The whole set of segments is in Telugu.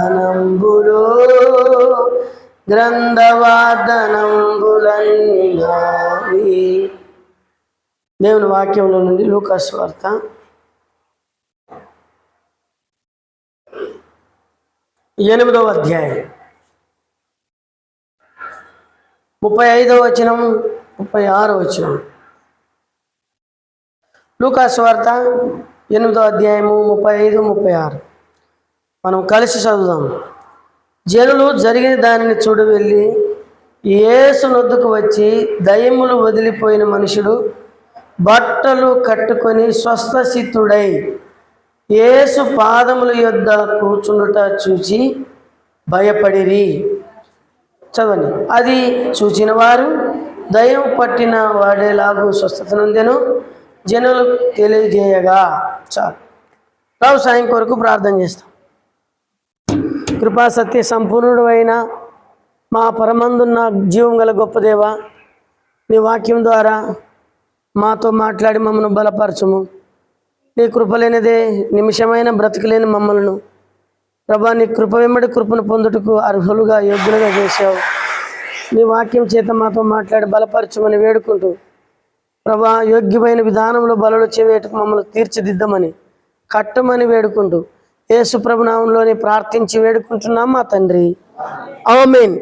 ధ్యానంబులో గ్రంథవాదనంబులన్నీ నావి. దేవుని వాక్యంలో నుండి లూకా సువార్త 8వ అధ్యాయం 35వ వచనం 36వ వచనం. లూకా సువార్త 8వ అధ్యాయము 35, 36 మనం కలిసి చదువుదాం. జనులు జరిగిన దానిని చూడ వెళ్ళి యేసు నొద్దకు వచ్చి, దయ్యములు వదిలిపోయిన మనుషుడు బట్టలు కట్టుకొని స్వస్థసిద్ధుడై యేసు పాదముల యొద్ద కూర్చుండుట చూచి భయపడిరి. చదవండి. అది చూచిన వారు దయ్యం పట్టిన వాడేలాగూ స్వస్థత నొందెను జనులు తెలియజేయగా. చాలు. రావు సాయం కొరకు ప్రార్థన చేస్తాం. కృపా సత్య సంపూర్ణుడు అయిన మా పరమందున్న జీవం గల గొప్ప దేవ, నీ వాక్యం ద్వారా మాతో మాట్లాడి మమ్మల్ని బలపరచుము. నీ కృప లేనిదే నిమిషమైన బ్రతకలేని మమ్మల్ని ప్రభా, నీ కృప వెంబడి కృపను పొందుటకు అర్హులుగా యోగ్యులుగా చేసావు. నీ వాక్యం చేత మాతో మాట్లాడి బలపరచమని వేడుకుంటూ ప్రభా, యోగ్యమైన విధానంలో బలలో చేవేటకు మమ్మల్ని తీర్చిదిద్దమని కట్టమని వేడుకుంటూ యేసు ప్రభు నామంలోని ప్రార్థించి వేడుకుంటున్నాం మా తండ్రి, ఆమేన్.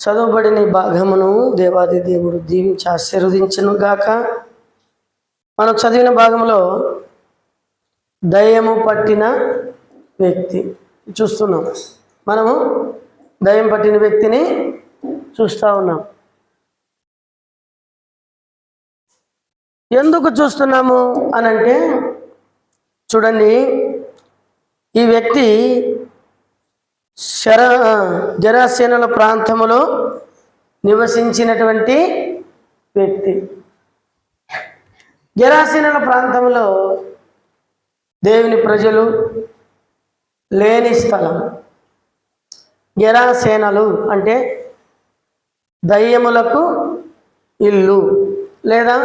చదవబడిన ఈ భాగమును దేవాది దేవుడు దీవించి ఆశీర్వదించును గాక. మనం చదివిన భాగంలో దయ్యము పట్టిన వ్యక్తి చూస్తున్నాం. మనము దయ్యం పట్టిన వ్యక్తిని చూస్తూ ఉన్నాం. ఎందుకు చూస్తున్నాము అనంటే, చూడండి, ఈ వ్యక్తి జరాసేనల ప్రాంతములో నివసించినటువంటి వ్యక్తి. జరాసేనల ప్రాంతంలో దేవుని ప్రజలు లేని స్థలం. జరాసేనలు అంటే దయ్యములకు ఇల్లు, లేదా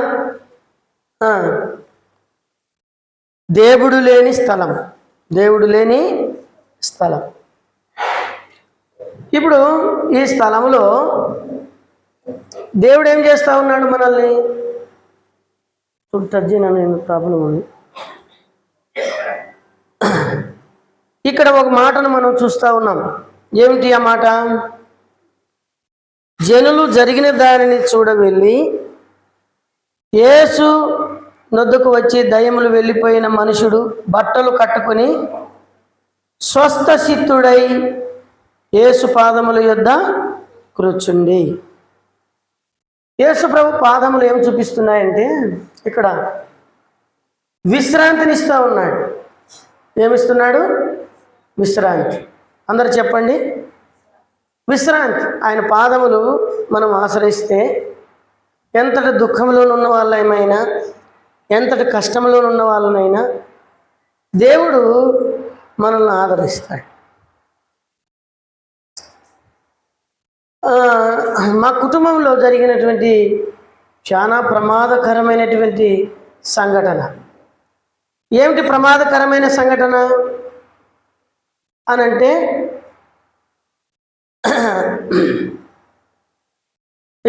దేవుడు లేని స్థలం. దేవుడు లేని స్థలం. ఇప్పుడు ఈ స్థలంలో దేవుడు ఏం చేస్తూ ఉన్నాడు మనల్ని? టర్జీనా నేను ప్రాబ్లం ఉంది. ఇక్కడ ఒక మాటను మనం చూస్తూ ఉన్నాం. ఏమిటి ఆ మాట? జనులు జరిగిన దానిని చూడ వెళ్ళి యేసు నొద్దకు వచ్చి దయ్యములు వెళ్ళిపోయిన మనుషుడు బట్టలు కట్టుకొని స్వస్థసిద్ధుడై యేసు పాదముల యొద్ద కూర్చుండి. యేసు ప్రభు పాదములు ఏం చూపిస్తున్నాయంటే, ఇక్కడ విశ్రాంతినిస్తూ ఉన్నాడు. ఏమిస్తున్నాడు? విశ్రాంతి. అందరు చెప్పండి, విశ్రాంతి. ఆయన పాదములు మనం ఆశ్రయిస్తే ఎంతటి దుఃఖంలో ఉన్న వాళ్ళమైనా, ఎంతటి కష్టంలో ఉన్న వాళ్ళనైనా దేవుడు మనల్ని ఆదరిస్తాడు. మా కుటుంబంలో జరిగినటువంటి చాలా ప్రమాదకరమైనటువంటి సంఘటన. ఏమిటి ప్రమాదకరమైన సంఘటన అనంటే,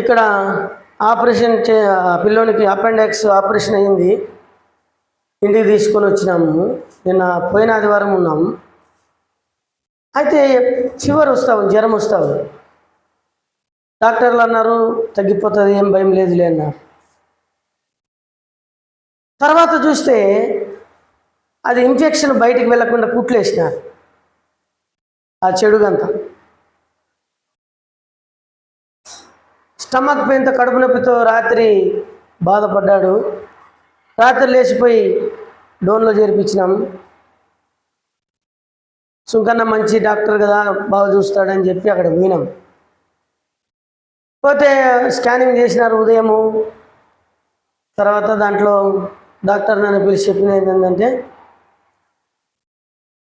ఇక్కడ ఆపరేషన్ పిల్లోనికి అపెండిక్స్ ఆపరేషన్ అయింది. ఇంటికి తీసుకొని వచ్చినాము. నిన్న పోయిన ఆదివారం ఉన్నాము. అయితే ఫీవర్ వస్తావు, జ్వరం వస్తావు. డాక్టర్లు అన్నారు తగ్గిపోతుంది, ఏం భయం లేదులే అన్నారు. తర్వాత చూస్తే అది ఇన్ఫెక్షన్ బయటికి వెళ్లకుండా కుట్లేసినారు. ఆ చెడుగంతా స్టమక్ పెయిన్తో, కడుపు నొప్పితో రాత్రి బాధపడ్డాడు. రాత్రి లేచిపోయి డోన్లో చేర్పించినాము. సుంకన్న మంచి డాక్టర్ కదా, బాగా చూస్తాడని చెప్పి అక్కడ పోయినాం. పోతే స్కానింగ్ చేసినారు ఉదయము. తర్వాత దాంట్లో డాక్టర్ నన్ను పిలిచి చెప్పినది ఏంటంటే,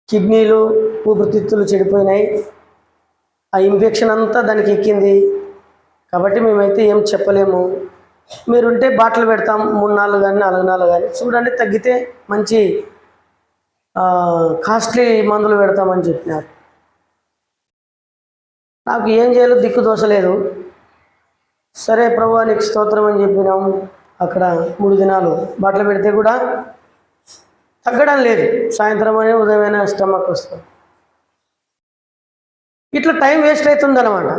కిడ్నీలు, ఊపిరితిత్తులు చెడిపోయినాయి, ఆ ఇన్ఫెక్షన్ అంతా దానికి ఎక్కింది. కాబట్టి మేమైతే ఏం చెప్పలేము, మీరుంటే బాటలు పెడతాం 3 నాళ్ళు కానీ 4 నాళ్ళు కానీ, చూడండి తగ్గితే మంచి కాస్ట్లీ మందులు పెడతామని చెప్పినారు. నాకు ఏం చేయాలో దిక్కు దోసలేదు. సరే ప్రభువా నీకు స్తోత్రం అని చెప్పినాము. అక్కడ 3 దినాలు బట్టలు పెడితే కూడా తగ్గడం లేదు. సాయంత్రం అయినా ఉదయమైనా స్టమక్ వస్తుంది. ఇట్లా టైం వేస్ట్ అవుతుందన్నమాట.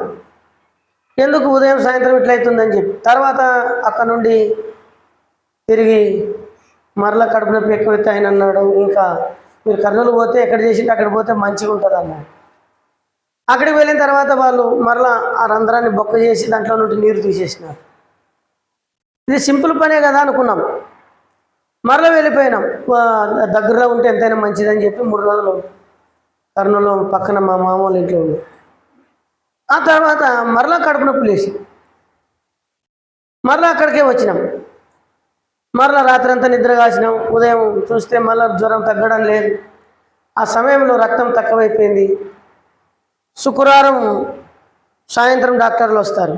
ఎందుకు ఉదయం సాయంత్రం ఇట్లా అవుతుందని చెప్పి తర్వాత అక్కడ నుండి తిరిగి మరలా కడుపు నొప్పి ఎక్కువైతే ఆయన అన్నాడు, ఇంకా మీరు కర్నూలు పోతే ఎక్కడ చేసింటే అక్కడ పోతే మంచిగా ఉంటుంది అన్నాడు. అక్కడికి వెళ్ళిన తర్వాత వాళ్ళు మరలా ఆ రంధ్రాన్ని బొక్క చేసి దాంట్లో నుండి నీరు తీసేసినారు. ఇది సింపుల్ పనే కదా అనుకున్నాం. మరలా వెళ్ళిపోయినాం. దగ్గరలో ఉంటే ఎంతైనా మంచిదని చెప్పి 3 రోజులు కర్నూలు పక్కన మా మామూలు ఇంట్లో ఉంది. ఆ తర్వాత మరలా కడుపు నొప్పి లేచి మరలా అక్కడికే వచ్చినాం. మరలా రాత్రి అంతా నిద్ర కాసినాం. ఉదయం చూస్తే మళ్ళీ జ్వరం తగ్గడం లేదు. ఆ సమయంలో రక్తం తక్కువైపోయింది. శుక్రవారం సాయంత్రం డాక్టర్లు వస్తారు.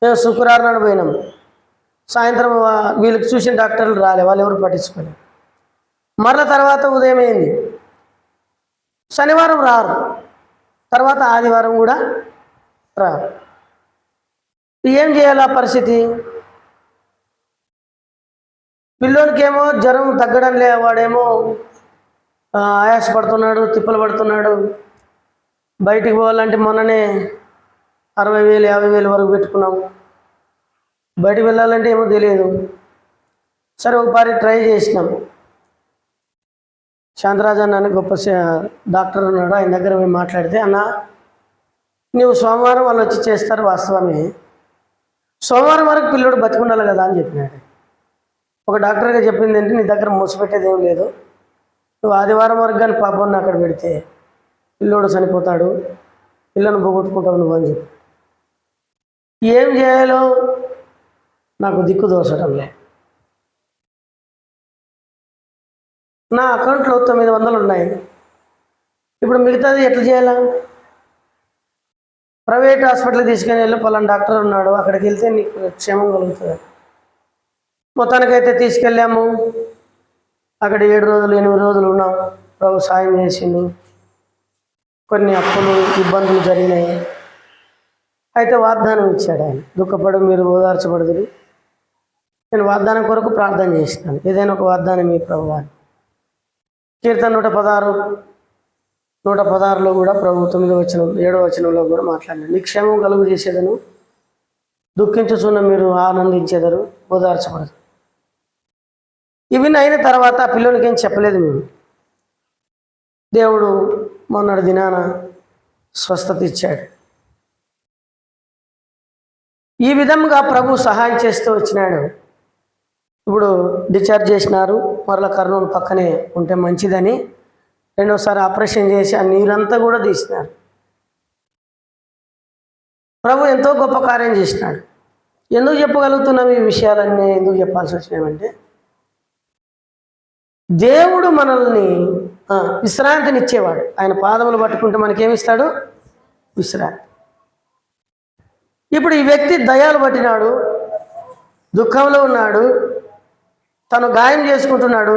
మేము శుక్రవారం నాడు పోయినాం. సాయంత్రం వీళ్ళకి చూసిన డాక్టర్లు రాలే, వాళ్ళు ఎవరు పట్టించుకోలేదు. మరల తర్వాత ఉదయం అయింది. శనివారం రారు, తర్వాత ఆదివారం కూడా రారు. ఏం చేయాలి ఆ పరిస్థితి? పిల్లోనికేమో జ్వరం తగ్గడం లే, వాడేమో ఆయాసపడుతున్నాడు, తిప్పలు పడుతున్నాడు. బయటికి పోవాలంటే మొన్ననే 60,000 50,000 వరకు పెట్టుకున్నాం. బయటికి వెళ్ళాలంటే ఏమో తెలియదు. సరే ఒకసారి ట్రై చేసినాం. శాంతరాజన్ అని గొప్ప డాక్టర్ ఉన్నాడు, ఆయన దగ్గర మేము మాట్లాడితే, అన్న నువ్వు సోమవారం వాళ్ళు వచ్చి చేస్తారు వాస్తవమే, సోమవారం వరకు పిల్లోడు బతికుండాలి కదా అని చెప్పినాడు. ఒక డాక్టర్గా చెప్పింది ఏంటి, నీ దగ్గర మూసిపెట్టేది ఏం లేదు, నువ్వు ఆదివారం వరకు కానీ పాపను అక్కడ పెడితే పిల్లోడు చనిపోతాడు, పిల్లను పోగొట్టుకుంటావు నువ్వు అని చెప్పి. ఏం చేయాలో నాకు దిక్కు దోచడం లే. నా అకౌంట్లో 900 ఉన్నాయి. ఇప్పుడు మిగతాది ఎట్లా చేయాలా? ప్రైవేట్ హాస్పిటల్కి తీసుకుని వెళ్ళి పలానా డాక్టర్ ఉన్నాడు, అక్కడికి వెళ్తే నీకు క్షేమం కలుగుతుంది. మొత్తానికైతే తీసుకెళ్ళాము. అక్కడ 7 రోజులు 8 రోజులు ఉన్నాం. ప్రభు సాయం చేసిండు. కొన్ని అప్పులు ఇబ్బందులు జరిగినాయి. అయితే వాగ్దానం ఇచ్చాడు ఆయన, దుఃఖపడు మీరు ఓదార్చబడుదురు. నేను వాగ్దానం కొరకు ప్రార్థన చేసినాను. ఏదైనా ఒక వాగ్దానం మీ ప్రభు అని. కీర్తన 116లో కూడా ప్రభు 9వ వచనం 7వ వచనంలో కూడా మాట్లాడినాను. నీ క్షేమం కలుగు చేసేదను, దుఃఖించుచున్న మీరు ఆనందించేదరు, ఓదార్చబడదు. ఇవి అయిన తర్వాత ఆ పిల్లలకి ఏం చెప్పలేదు మేము. దేవుడు మొన్నటి దినాన స్వస్థత ఇచ్చాడు. ఈ విధంగా ప్రభు సహాయం చేస్తూ వచ్చినాడు. ఇప్పుడు డిశ్చార్జ్ చేసినారు. మరలా కర్నూలు పక్కనే ఉంటే మంచిదని 2వసారి ఆపరేషన్ చేసి ఆ నీరంతా కూడా తీసినారు. ప్రభు ఎంతో గొప్ప కార్యం చేసినాడు. ఎందుకు చెప్పగలుగుతున్నాం ఈ విషయాలన్నీ, ఎందుకు చెప్పాల్సి వచ్చినామంటే, దేవుడు మనల్ని విశ్రాంతినిచ్చేవాడు. ఆయన పాదములు పట్టుకుంటే మనకేమిస్తాడు? విశ్రాంతి. ఇప్పుడు ఈ వ్యక్తి దయ్యాలు పట్టినాడు, దుఃఖంలో ఉన్నాడు, తను గాయం చేసుకుంటున్నాడు,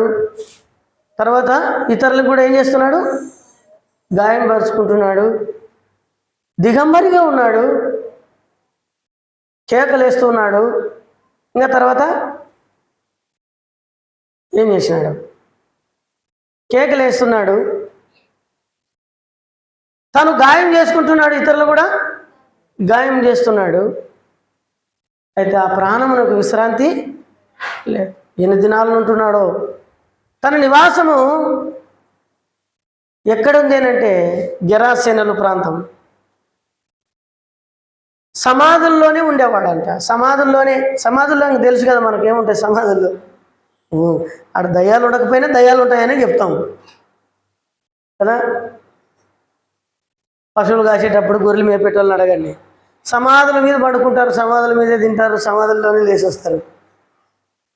తర్వాత ఇతరులకు కూడా ఏం చేస్తున్నాడు? గాయం పరుచుకుంటున్నాడు, దిగంబరిగా ఉన్నాడు, కేకలేస్తున్నాడు. ఇంకా తర్వాత ఏం చేసినాడు? కేకలేస్తున్నాడు, తను గాయం చేసుకుంటున్నాడు, ఇతరులు కూడా గాయం చేస్తున్నాడు. అయితే ఆ ప్రాణమునకు విశ్రాంతి లేదు. ఎన్ని దినాలు ఉంటున్నాడో. తన నివాసము ఎక్కడుంది అంటే గెరాసేనలు ప్రాంతం. సమాధుల్లోనే ఉండేవాడంట. సమాధుల్లో తెలుసు కదా మనకేముంటాయి సమాధుల్లో. ఆడ దయ్యాలు ఉండకపోయినా దయ్యాలు ఉంటాయని చెప్తాం కదా. పశువులు కాసేటప్పుడు గొర్రెలు మేపేటోళ్ళని అడగండి. సమాధుల మీద పడుకుంటారు, సమాధుల మీదే తింటారు, సమాధుల్లోనే లేచి వస్తారు.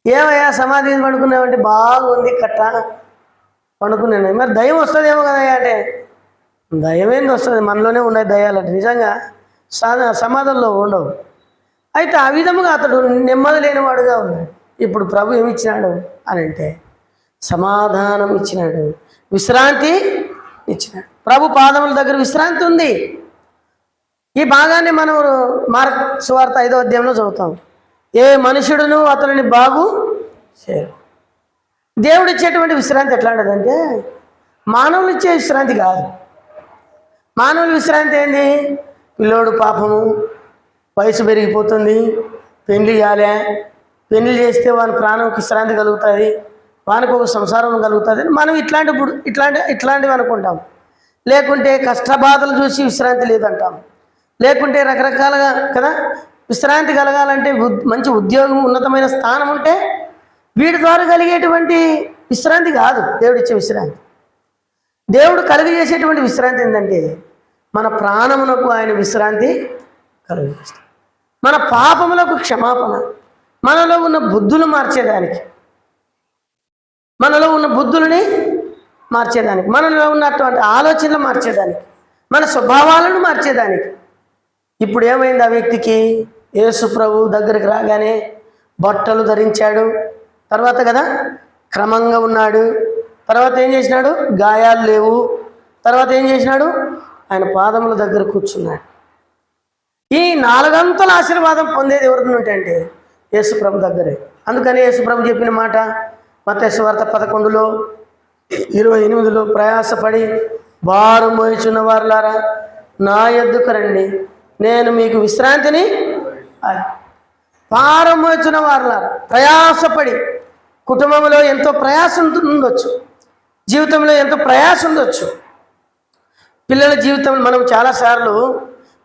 ఏమయ్యా సమాధి మీద పడుకున్నామంటే బాగుంది కట్ట పండుకున్నాను. మరి దయ్యం వస్తుందేమో కదా అంటే, దయ్యం ఏంది వస్తుంది, మనలోనే ఉన్నాయి దయ్యాలంటే. నిజంగా సమాధుల్లో ఉండవు. అయితే ఆ విధముగా అతడు నెమ్మది లేనివాడుగా ఉన్నాడు. ఇప్పుడు ప్రభు ఏమిచ్చినాడు అని అంటే సమాధానం ఇచ్చినాడు. విశ్రాంతి ఇచ్చినాడు. ప్రభు పాదముల దగ్గర విశ్రాంతి ఉంది. ఈ భాగాన్ని మనం మార్కు సువార్త 5వ అధ్యాయంలో చదువుతాం. ఏ మనుషుడును అతనిని బాగు చేయరు. దేవుడు ఇచ్చేటువంటి విశ్రాంతి ఎట్లాంటిదంటే మానవులు ఇచ్చే విశ్రాంతి కాదు. మానవుల విశ్రాంతి ఏంది? పిల్లోడు పాపము, వయసు పెరిగిపోతుంది, పెళ్లి చేయాలి, పెళ్లి చేస్తే వాని ప్రాణంకి విశ్రాంతి కలుగుతుంది, వానికి ఒక సంసారం కలుగుతుంది. మనం ఇట్లాంటివి అనుకుంటాం. లేకుంటే కష్టబాధలు చూసి విశ్రాంతి లేదంటాం. లేకుంటే రకరకాలుగా కదా విశ్రాంతి కలగాలంటే మంచి ఉద్యోగం, ఉన్నతమైన స్థానం ఉంటే వీటి ద్వారా కలిగేటువంటి విశ్రాంతి కాదు దేవుడిచ్చే విశ్రాంతి. దేవుడు కలుగజేసేటువంటి విశ్రాంతి ఏంటంటే మన ప్రాణమునకు ఆయన విశ్రాంతి కలుగజేస్తాడు. మన పాపములకు క్షమాపణ, మనలో ఉన్న బుద్ధులు మార్చేదానికి, మనలో ఉన్న బుద్ధులని మార్చేదానికి, మనలో ఉన్నటువంటి ఆలోచనలు మార్చేదానికి, మన స్వభావాలను మార్చేదానికి. ఇప్పుడు ఏమైంది? ఆ వ్యక్తికి యేసు ప్రభు దగ్గరికి రాగానే బట్టలు ధరించాడు, తర్వాత కదా క్రమంగా ఉన్నాడు, తర్వాత ఏం చేసినాడు? గాయాలు లేవు, తర్వాత ఏం చేసినాడు? ఆయన పాదముల దగ్గర కూర్చున్నాడు. ఈ 4 అంతల ఆశీర్వాదం పొందేది ఎవరిని అంటే యేసు ప్రభు దగ్గరే. అందుకని యేసు ప్రభు చెప్పిన మాట మత్తయి సువార్త 11లో 28లో, ప్రయాసపడి భారం మోయుచున్న వారులారా నా యొద్దకు రండి, నేను మీకు విశ్రాంతిని. భారం మోయుచున్న వారులారా, ప్రయాసపడి, కుటుంబంలో ఎంతో ప్రయాసం ఉండొచ్చు, జీవితంలో ఎంతో ప్రయాసం ఉండొచ్చు. పిల్లల జీవితం మనం చాలాసార్లు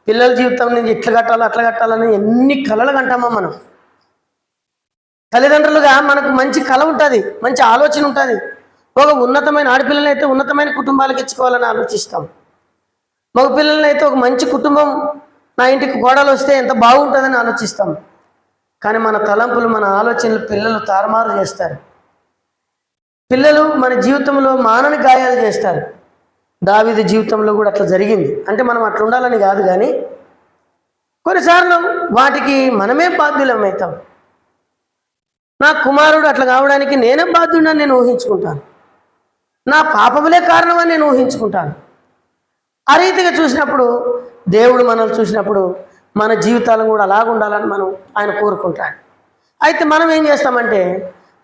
పిల్లల జీవితం నుంచి ఇట్లా కట్టాలో అట్లా కట్టాలని ఎన్ని కలలు కంటామో మనం. తల్లిదండ్రులుగా మనకు మంచి కళ ఉంటుంది, మంచి ఆలోచన ఉంటుంది. ఒక ఉన్నతమైన ఆడపిల్లలని అయితే ఉన్నతమైన కుటుంబాలకు ఇచ్చుకోవాలని ఆలోచిస్తాం. మగ పిల్లలని అయితే ఒక మంచి కుటుంబం, నా ఇంటికి కోడలు వస్తే ఎంత బాగుంటుందని ఆలోచిస్తాం. కానీ మన తలంపులు, మన ఆలోచనలు పిల్లలు తారుమారు చేస్తారు. పిల్లలు మన జీవితంలో మానని గాయాలు చేస్తారు. దావీదు జీవితంలో కూడా అట్లా జరిగింది. అంటే మనం అట్లా ఉండాలని కాదు, కానీ కొన్నిసార్లు వాటికి మనమే బాధ్యులమవుతాం. నా కుమారుడు అట్లా కావడానికి నేనే బాధ్యుడని నేను ఊహించుకుంటాను, నా పాపములే కారణమని నేను ఊహించుకుంటాను. ఆ రీతిగా చూసినప్పుడు దేవుడు మనల్ని చూసినప్పుడు మన జీవితాలను కూడా అలాగ ఉండాలని ఆయన కోరుకుంటాడు. అయితే మనం ఏం చేస్తామంటే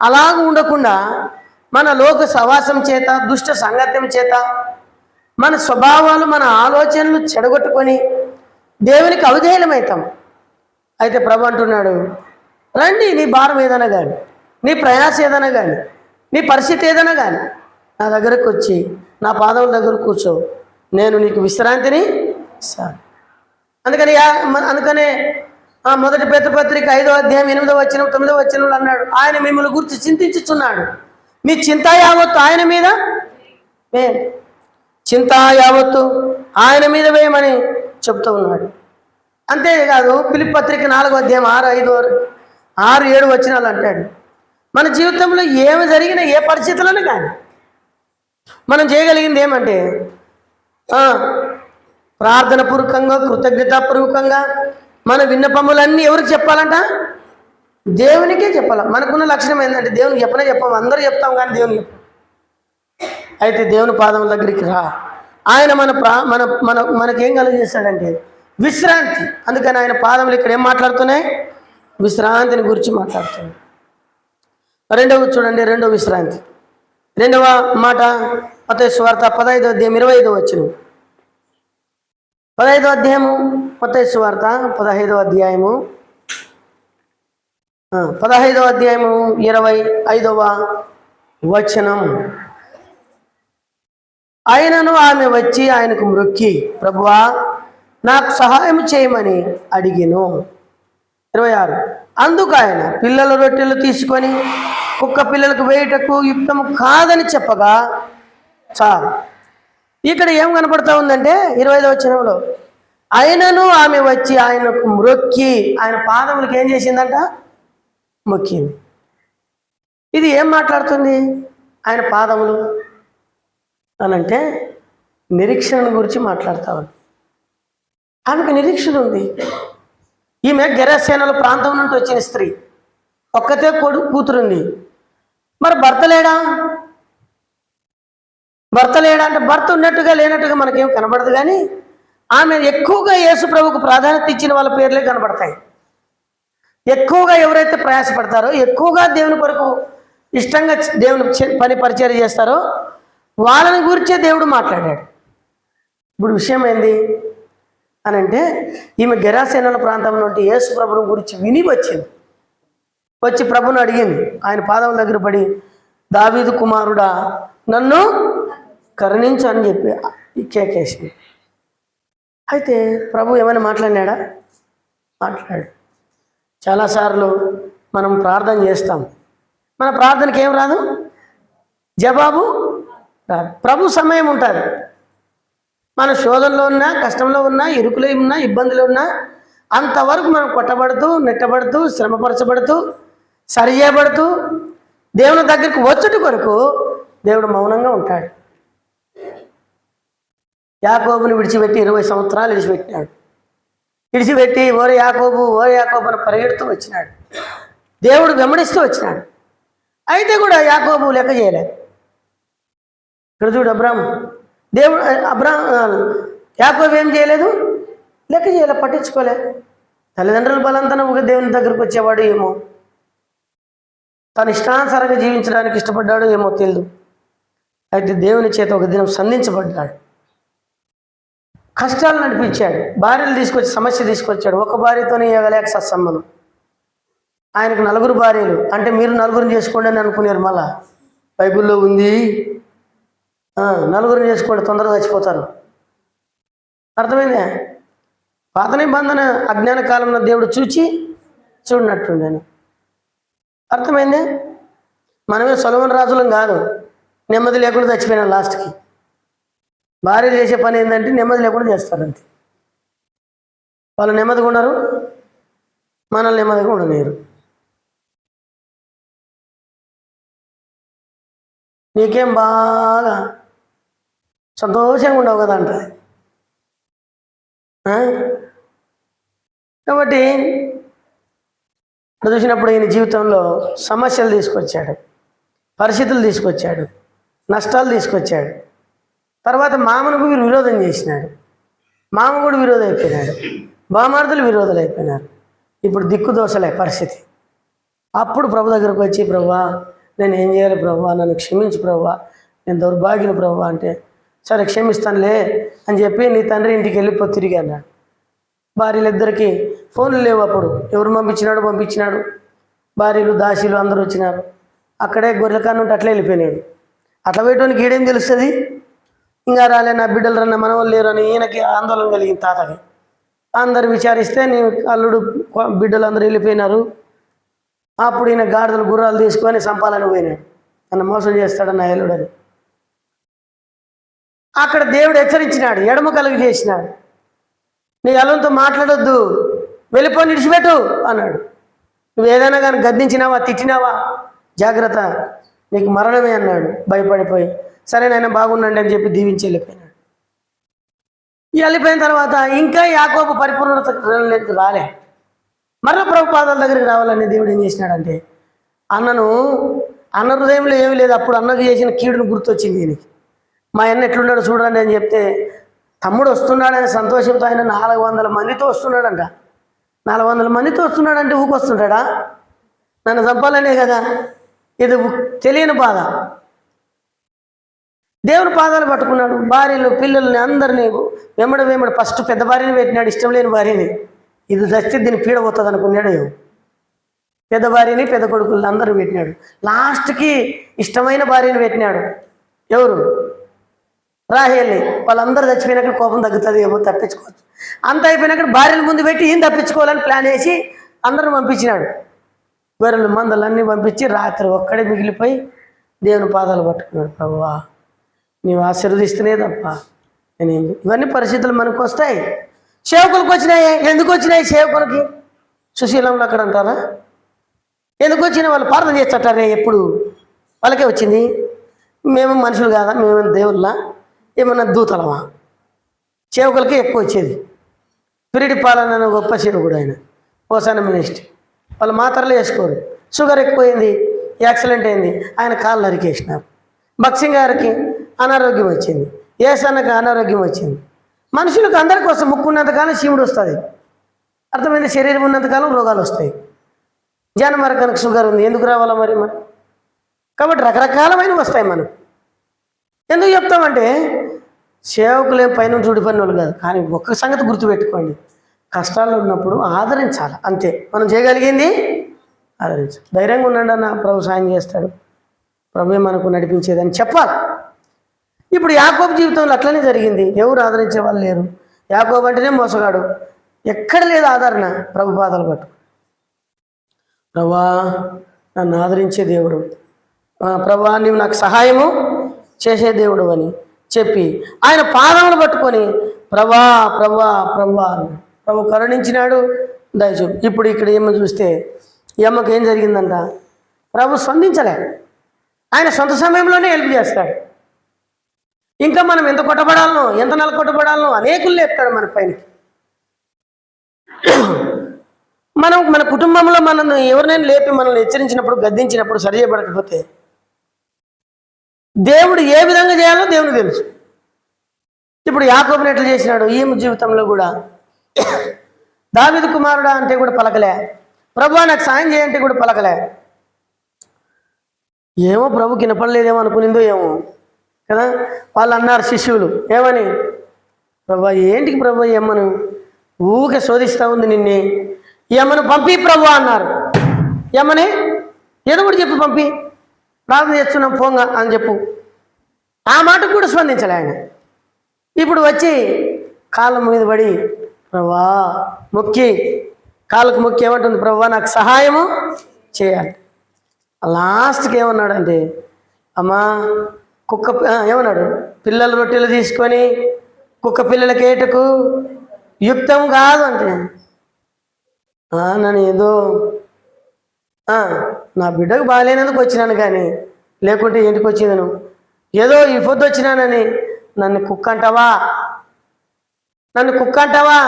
అలాగ ఉండకుండా మన లోక సవాసం చేత, దుష్ట సంగత్యం చేత మన స్వభావాలు, మన ఆలోచనలు చెడగొట్టుకొని దేవునికి అవిధేయులమవుతాం. అయితే ప్రభు అంటున్నాడు, రండి, నీ భారం ఏదైనా కానీ, నీ ప్రయాస ఏదైనా కానీ, నీ పరిస్థితి ఏదైనా కానీ నా దగ్గరకు వచ్చి నా పాదముల దగ్గర కూర్చో, నేను నీకు విశ్రాంతిని ఇస్తాను. అందుకనే 1 పేతురుపత్రిక 5వ అధ్యాయం 8వ వచనం 9వ వచనంలో అన్నాడు, ఆయన మిమ్మల్ని గురించి చింతించుచున్నాడు, మీ చింత యావత్తు ఆయన మీద వేయండి, చింత యావత్తు ఆయన మీద వేయమని చెప్తూ ఉన్నాడు. అంతేకాదు ఫిలిప్పీ పత్రిక 4వ అధ్యాయం 6-7 వచనాలు అంటాడు, మన జీవితంలో ఏమి జరిగినా, ఏ పరిస్థితులను కానీ మనం చేయగలిగింది ఏమంటే ప్రార్థన పూర్వకంగా, కృతజ్ఞతాపూర్వకంగా మన విన్నపములన్నీ ఎవరికి చెప్పాలంట? దేవునికే చెప్పాలి. మనకున్న లక్షణం ఏంటంటే దేవునికి చెప్పాము, అందరూ చెప్తాం కానీ దేవునికి చెప్పాం. అయితే దేవుని పాదముల దగ్గరికి రా, ఆయన మనకేం కలిగజేస్తాడంటే విశ్రాంతి. అందుకని ఆయన పాదములు ఇక్కడ ఏం మాట్లాడుతున్నాయి? విశ్రాంతిని గురించి మాట్లాడుతున్నాయి. చూడండి, రెండవ విశ్రాంతి, రెండవ మాట మత్తయి సువార్త 15వ అధ్యాయం 25వ వచనం. 15వ అధ్యాయము మత్తయి సువార్త 15వ అధ్యాయము 25వ వచనం. ఆయనను ఆమె వచ్చి ఆయనకు మ్రొక్కి, ప్రభువా నాకు సహాయం చేయమని అడిగిను. 26. అందుకు ఆయన పిల్లల రొట్టెలు తీసుకొని కుక్క పిల్లలకు వేయుటకు యుక్తము కాదని చెప్పగా చాలు. ఇక్కడ ఏం కనపడతా ఉందంటే 25వ వచనంలో ఆయనను ఆమె వచ్చి ఆయనకు మ్రొక్కి, ఆయన పాదములకు ఏం చేసిందంట? మొక్కింది. ఇది ఏం మాట్లాడుతుంది? ఆయన పాదములు అనంటే నిరీక్షణ గురించి మాట్లాడుతా ఉంది. ఆమెకు నిరీక్షణ ఉంది. ఈమె గెరసేనల ప్రాంతం నుండి వచ్చిన స్త్రీ, ఒక్కతే కూతురుంది. మరి భర్త లేడా? భర్త లేడంటే భర్త ఉన్నట్టుగా లేనట్టుగా మనకేం కనబడదు, కానీ ఆమె ఎక్కువగా యేసు ప్రభువుకు ప్రాధాన్యత ఇచ్చిన వాళ్ళ పేర్లే కనబడతాయి. ఎక్కువగా ఎవరైతే ప్రయాసపడతారో, ఎక్కువగా దేవుని కొరకు ఇష్టంగా దేవుని పని పరిచర్య చేస్తారో వాళ్ళని గురించే దేవుడు మాట్లాడాడు. ఇప్పుడు విషయం ఏంది అని అంటే, ఈమె గెరాసేనల ప్రాంతం నుండి యేసు ప్రభుని గురించి విని వచ్చింది. వచ్చి ప్రభుని అడిగింది, ఆయన పాదం దగ్గర పడి, దావీదు కుమారుడా నన్ను కరుణించు అని చెప్పి కేకేసింది. అయితే ప్రభు ఏమైనా మాట్లాడినాడా? మాట్లాడు. చాలాసార్లు మనం ప్రార్థన చేస్తాం, మన ప్రార్థనకి ఏం రాదు, జవాబు రాదు. ప్రభు సమయం ఉంటుంది. మన శోధనలో ఉన్నా, కష్టంలో ఉన్నా, ఇరుకులో ఉన్నా, ఇబ్బందులు ఉన్నా, అంతవరకు మనం కొట్టబడుతూ, నెట్టబడుతూ, శ్రమపరచబడుతూ, సరి చేయబడుతూ దేవుని దగ్గరికి వచ్చుట కొరకు దేవుడు మౌనంగా ఉంటాడు. యాకోబుని విడిచిపెట్టి 20 సంవత్సరాలు విడిచిపెట్టినాడు. విడిచిపెట్టి ఓరే యాకోబు అని పరిగెడుతూ వచ్చినాడు. దేవుడు వెంబడిస్తూ వచ్చినాడు. అయితే కూడా యాకోబు లెక్క చేయలేదు. ఇక్కడ చూడు, యాకోబు ఏం చేయలేదు, లెక్క చేయలేదు, పట్టించుకోలేదు. తల్లిదండ్రుల బలంతన ఒక దేవుని దగ్గరికి వచ్చేవాడు ఏమో, తను ఇష్టానుసారంగా జీవించడానికి ఇష్టపడ్డాడు ఏమో తెలియదు. అయితే దేవుని చేత ఒక దినం సంధించబడ్డాడు, కష్టాలు నడిపించాడు, భార్యలు తీసుకొచ్చి సమస్య తీసుకొచ్చాడు. ఒక భార్యతోనే ఇవ్వలేక సత్సంబంధం. ఆయనకు 4 భార్యలు, అంటే మీరు 4 చేసుకోండి అని అనుకున్నారు. మళ్ళా బైబిల్లో ఉంది, 4 చేసుకోండి, తొందరగా చచ్చిపోతారు. అర్థమైందే? పాత నిబంధన అజ్ఞాన కాలంలో దేవుడు చూడనట్టుండేను. అర్థమైందే? మనమే సొలొమోను రాజులం కాదు, నెమ్మది లేకుండా చచ్చిపోయినా. లాస్ట్కి భార్య చేసే పని ఏంటంటే నెమ్మది లేకుండా చేస్తారు అంతే. వాళ్ళు నెమ్మదిగా ఉండరు, మనల్ని నెమ్మదిగా ఉండలేరు. నీకేం బాగా సంతోషంగా ఉండవు కదా అంట. కాబట్టి చూసినప్పుడు ఈయన జీవితంలో సమస్యలు తీసుకొచ్చాడు, పరిస్థితులు తీసుకొచ్చాడు, నష్టాలు తీసుకొచ్చాడు. తర్వాత మామను విరోధం చేసినాడు, మామ కూడా విరోధం అయిపోయినాడు, బామార్దులు విరోధులు అయిపోయినారు. ఇప్పుడు దిక్కుదోసలే పరిస్థితి. అప్పుడు ప్రభు దగ్గరకు వచ్చి, ప్రభువా నేను ఏం చేయాలి ప్రభువా, నన్ను క్షమించు ప్రభువా, నేను దౌర్భాగ్యుని ప్రభువా అంటే, సరే క్షమిస్తానులే అని చెప్పి నీ తండ్రి ఇంటికి వెళ్ళిపో తిరిగి అన్నాడు. భార్యలిద్దరికీ ఫోన్లు లేవు అప్పుడు. ఎవరు పంపించినాడు. భార్యలు దాసీలు అందరూ వచ్చినారు. అక్కడే గొర్రెల నుండి అట్లా వెళ్ళిపోయినాడు. అట్లా పోయేటోనికి ఈడేం తెలుస్తుంది, ఇంకా రాలే నా బిడ్డలు రన్న మనవాళ్ళు లేరు అని ఈయనకి ఆందోళన కలిగింది తాతకి. అందరు విచారిస్తే నీ అల్లుడు బిడ్డలు అందరూ వెళ్ళిపోయినారు. అప్పుడు ఈయన గాడిదలు గుర్రాలు తీసుకొని సంపాలని పోయినాడు, నన్ను మోసం చేస్తాడన్న అల్లుడని. అక్కడ దేవుడు హెచ్చరించినాడు, ఎడమ కలుగు చేసినాడు. నీ అల్లునితో మాట్లాడొద్దు, వెళ్ళిపోయి విడిచిపెట్టు అన్నాడు. నువ్వు ఏదైనా కానీ గద్దించినావా, తిట్టినావా, జాగ్రత్త, నీకు మరణమే అన్నాడు. భయపడిపోయి సరే నాయన బాగుండండి అని చెప్పి దీవించి వెళ్ళిపోయినాడు. వెళ్ళిపోయిన తర్వాత ఇంకా యాకోబు పరిపూర్ణత రాలే. మరలా ప్రభు పాదాల దగ్గరికి రావాలని దేవుడు ఏం చేసినాడంటే, అన్న హృదయంలో ఏమీ లేదు. అప్పుడు అన్నకు చేసిన కీడును గుర్తొచ్చింది దీనికి. మా అన్న ఎట్లున్నాడు చూడండి అని చెప్తే, తమ్ముడు వస్తున్నాడని సంతోషంతో ఆయన 400 మందితో వస్తున్నాడంట. 400 మందితో వస్తున్నాడంటే ఊకొస్తుంటాడా? నన్ను చంపాలనే కదా. ఇది తెలియని బాధ. దేవుని పాదాలు పట్టుకున్నాడు. భార్యలు పిల్లల్ని అందరినీ వెంబడి ఫస్ట్ పెద్ద భార్యని పెట్టినాడు, ఇష్టం లేని భార్యని. ఇది చస్తే దీన్ని పీడ పోతుంది అనుకున్నాడు. పెద్ద భార్యని పెద్ద కొడుకుల్ని అందరూ పెట్టినాడు. లాస్ట్కి ఇష్టమైన భార్యని పెట్టినాడు. ఎవరు? రాహేల్ని. వాళ్ళందరూ చచ్చిపోయినాక కోపం తగ్గుతుంది, ఏమో తప్పించుకోవచ్చు. అంత అయిపోయినాక భార్యల ముందు పెట్టి ఈయన తప్పించుకోవాలని ప్లాన్ వేసి అందరూ పంపించినాడు. గొర్రెలు మందలన్నీ పంపించి రాత్రి ఒక్కడే మిగిలిపోయి దేవుని పాదాలు పట్టుకున్నాడు. ప్రభువా నీవు ఆశీర్వదిస్తేనే తప్ప నేనేం. ఇవన్నీ పరిస్థితులు మనకు వస్తాయి. సేవకులకు వచ్చినాయి. ఎందుకు వచ్చినాయి సేవకులకి? సుశీలంలో అక్కడ అంటారా? ఎందుకు వచ్చినా వాళ్ళు ప్రార్థన చేస్తుంటారే ఎప్పుడు, వాళ్ళకే వచ్చింది. మేము మనుషులు కాదా, మేమేమైనా దేవుళ్ళ, ఏమన్నా దూతలమా? సేవకులకే ఎక్కువ వచ్చేది. పిరిడి పాలన గొప్ప సేవకుడు ఆయన, ఓసాన మినిస్టర్. వాళ్ళు మాత్రలే వేసుకోరు. షుగర్ ఎక్కువైంది, యాక్సిడెంట్ అయింది, ఆయన కాళ్ళు నరికేసినారు. బక్సింగ్ గారికి అనారోగ్యం వచ్చింది, ఏసన్నకు అనారోగ్యం వచ్చింది. మనుషులకు అందరి కోసం ముక్కు ఉన్నంతకాలం శివుడు వస్తుంది, అర్థమైంది. శరీరం ఉన్నంతకాలం రోగాలు వస్తాయి. జనమరకనకు షుగర్ ఉంది, ఎందుకు రావాలా మరి మనం? కాబట్టి రకరకాలమైనవి వస్తాయి. మనం ఎందుకు చెప్తామంటే సేవకులేం పైన చూడిపోయిన వాళ్ళు కాదు. కానీ ఒక్క సంగతి గుర్తుపెట్టుకోండి, కష్టాల్లో ఉన్నప్పుడు ఆదరించాలి, అంతే. మనం చేయగలిగింది ఆదరించాలి. ధైర్యంగా ఉండండి అన్న, ప్రభు సాయం చేస్తాడు, ప్రభువే మనకు నడిపించేదని చెప్పాలి. ఇప్పుడు యాకోబు జీవితంలో అట్లనే జరిగింది. ఎవరు ఆదరించే వాళ్ళు లేరు. యాకోబు అంటేనే మోసగాడు, ఎక్కడ లేదు ఆదరణ. ప్రభు పాదాలు పట్టు, ప్రభువా నన్ను ఆదరించే దేవుడు, ప్రభువా నీవు నాకు సహాయము చేసే దేవుడు అని చెప్పి ఆయన పాదములు పట్టుకొని ప్రభా ప్రభా ప్రభా అన్నాడు. ప్రభు కరుణించినాడు, దయచూపు. ఇప్పుడు ఇక్కడ ఏమో చూస్తే ఈ అమ్మకు ఏం జరిగిందంట, ప్రభు స్పందించలే. ఆయన సొంత సమయంలోనే హెల్ప్ చేస్తాడు. ఇంకా మనం ఎంత కొట్టబడాలనో, ఎంత నెల కొట్టబడాలనో అనేకులు లేపుతాడు మన పైనకి. మనం మన కుటుంబంలో మనల్ని ఎవరినైనా లేపి మనల్ని హెచ్చరించినప్పుడు, గద్దించినప్పుడు సరి చేయబడకపోతే దేవుడు ఏ విధంగా చేయాలో దేవునికి తెలుసు. ఇప్పుడు యాకోబుని ఎట్లా చేసినాడు, ఈ జీవితంలో కూడా దావీదు కుమారుడా అంటే కూడా పలకలే, ప్రభువా నాకు సాయం చేయంటే కూడా పలకలే. ఏమో ప్రభుకి వినపడలేదేమో అనుకునిందో ఏమో కదా. వాళ్ళు అన్నారు శిష్యులు ఏమని, ప్రభా ఏంటికి ప్రభు ఈ అమ్మను ఊకే శోధిస్తూ ఉంది నిన్నే, ఈ అమ్మను పంపి ప్రభు అన్నారు. ఏమని ఏదో కూడా చెప్పి పంపి, ప్రార్థన చేస్తున్నాం పోంగా అని చెప్పు. ఆ మాటకు కూడా స్పందించాలి ఆయన. ఇప్పుడు వచ్చి కాళ్ళ మీద పడి ప్రభా మొక్కి, కాళ్ళకు మొక్కి ఏమంటుంది, ప్రభా నాకు సహాయము చేయాలి. లాస్ట్కి ఏమన్నాడంటే, అమ్మా కుక్క ఏమన్నాడు, పిల్లల రొట్టెలు తీసుకొని కుక్క పిల్లలకి ఏటకు యుక్తం కాదు అంటే, నన్ను ఏదో నా బిడ్డకు బాగాలేనందుకు వచ్చినాను, కానీ లేకుంటే ఇంటికి వచ్చింది నువ్వు ఏదో ఈ పొద్దు వచ్చినానని నన్ను కుక్క అంటావా, నన్ను కుక్క అంటావా?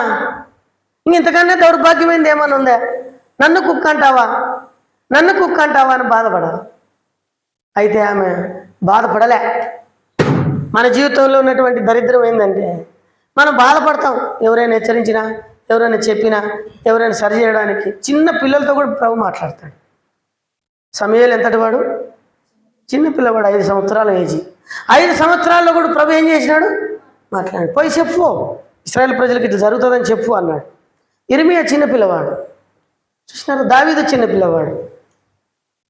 ఇంతకన్నా దౌర్భాగ్యమైంది ఏమన్నా ఉందా? నన్ను కుక్క అంటావా, నన్ను కుక్క అంటావా అని బాధపడాలి. అయితే ఆమె బాధపడలే. మన జీవితంలో ఉన్నటువంటి దరిద్రం ఏంటంటే మనం బాధపడతాం. ఎవరైనా హెచ్చరించినా, ఎవరైనా చెప్పినా, ఎవరైనా సరి చేయడానికి. చిన్న పిల్లలతో కూడా ప్రభు మాట్లాడతాడు. సమూయేలు ఎంతటి వాడు, చిన్న పిల్లవాడు, 5 సంవత్సరాల ఏజీ. 5 సంవత్సరాల్లో కూడా ప్రభు ఏం చేసినాడు, మాట్లాడు, పోయి చెప్పు ఇశ్రాయేల్ ప్రజలకు ఇట్లా జరుగుతుందని చెప్పు అన్నాడు. ఇర్మియా చిన్న పిల్లవాడు, చూసినారు. దావీదు చిన్న పిల్లవాడు.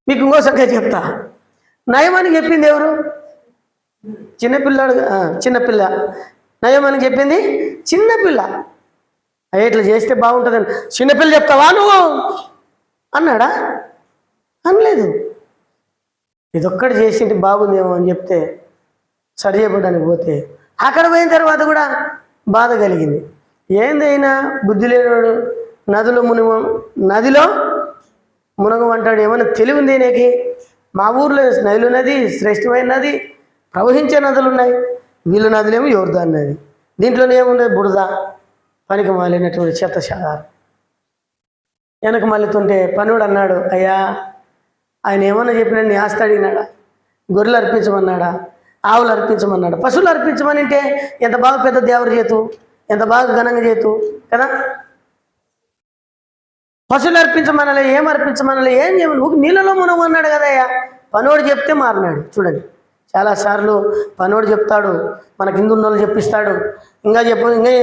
మీకు ఇంకో సంగతి చెప్తా, నయమని చెప్పింది ఎవరు? చిన్నపిల్లాడు, చిన్నపిల్ల. నయమని చెప్పింది చిన్నపిల్ల. ఇట్లా చేస్తే బాగుంటుందని చిన్నపిల్ల చెప్తావా నువ్వు అన్నాడా? అనలేదు. ఇదొక్కటి చేసింటే బాగుందేమో అని చెప్తే సరి చేయబడడానికి పోతే అక్కడ పోయిన తర్వాత కూడా బాధ కలిగింది. ఏందైనా బుద్ధి లేనివాడు నదిలో మునగమంటాడు. ఏమైనా తెలివి ఉంది నీకు? మా ఊర్లో నైలు నది శ్రేష్టమైన నది, ప్రవహించే నదులు ఉన్నాయి. వీళ్ళ నదులేమో యోర్దాన్ నది. దీంట్లోనే ఏముండదు, బురద, పనికి మాలినటువంటి చెత్త శాదారు. వెనక మళ్ళీతుంటే పనుడు అన్నాడు, అయ్యా ఆయన ఏమన్నా చెప్పినా నీ ఆస్తి అడిగినాడా? గొర్రెలు అర్పించమన్నాడా? ఆవులు అర్పించమన్నాడా? పశువులు అర్పించమని అంటే ఎంత బాగా పెద్ద దేవుడు చేతు, ఎంత బాగా ఘనంగా చేతు కదా. పశువులు అర్పించమనాలి, ఏం అర్పించమనాలి, ఏం చేయమని ఒక నీళ్ళలో మునగమన్నాడు కదయ్యా. పనోడు చెప్తే మారినాడు. చూడండి, చాలాసార్లు పనోడు చెప్తాడు, మన కింద ఉన్న వాళ్ళు చెప్పిస్తాడు, ఇంకా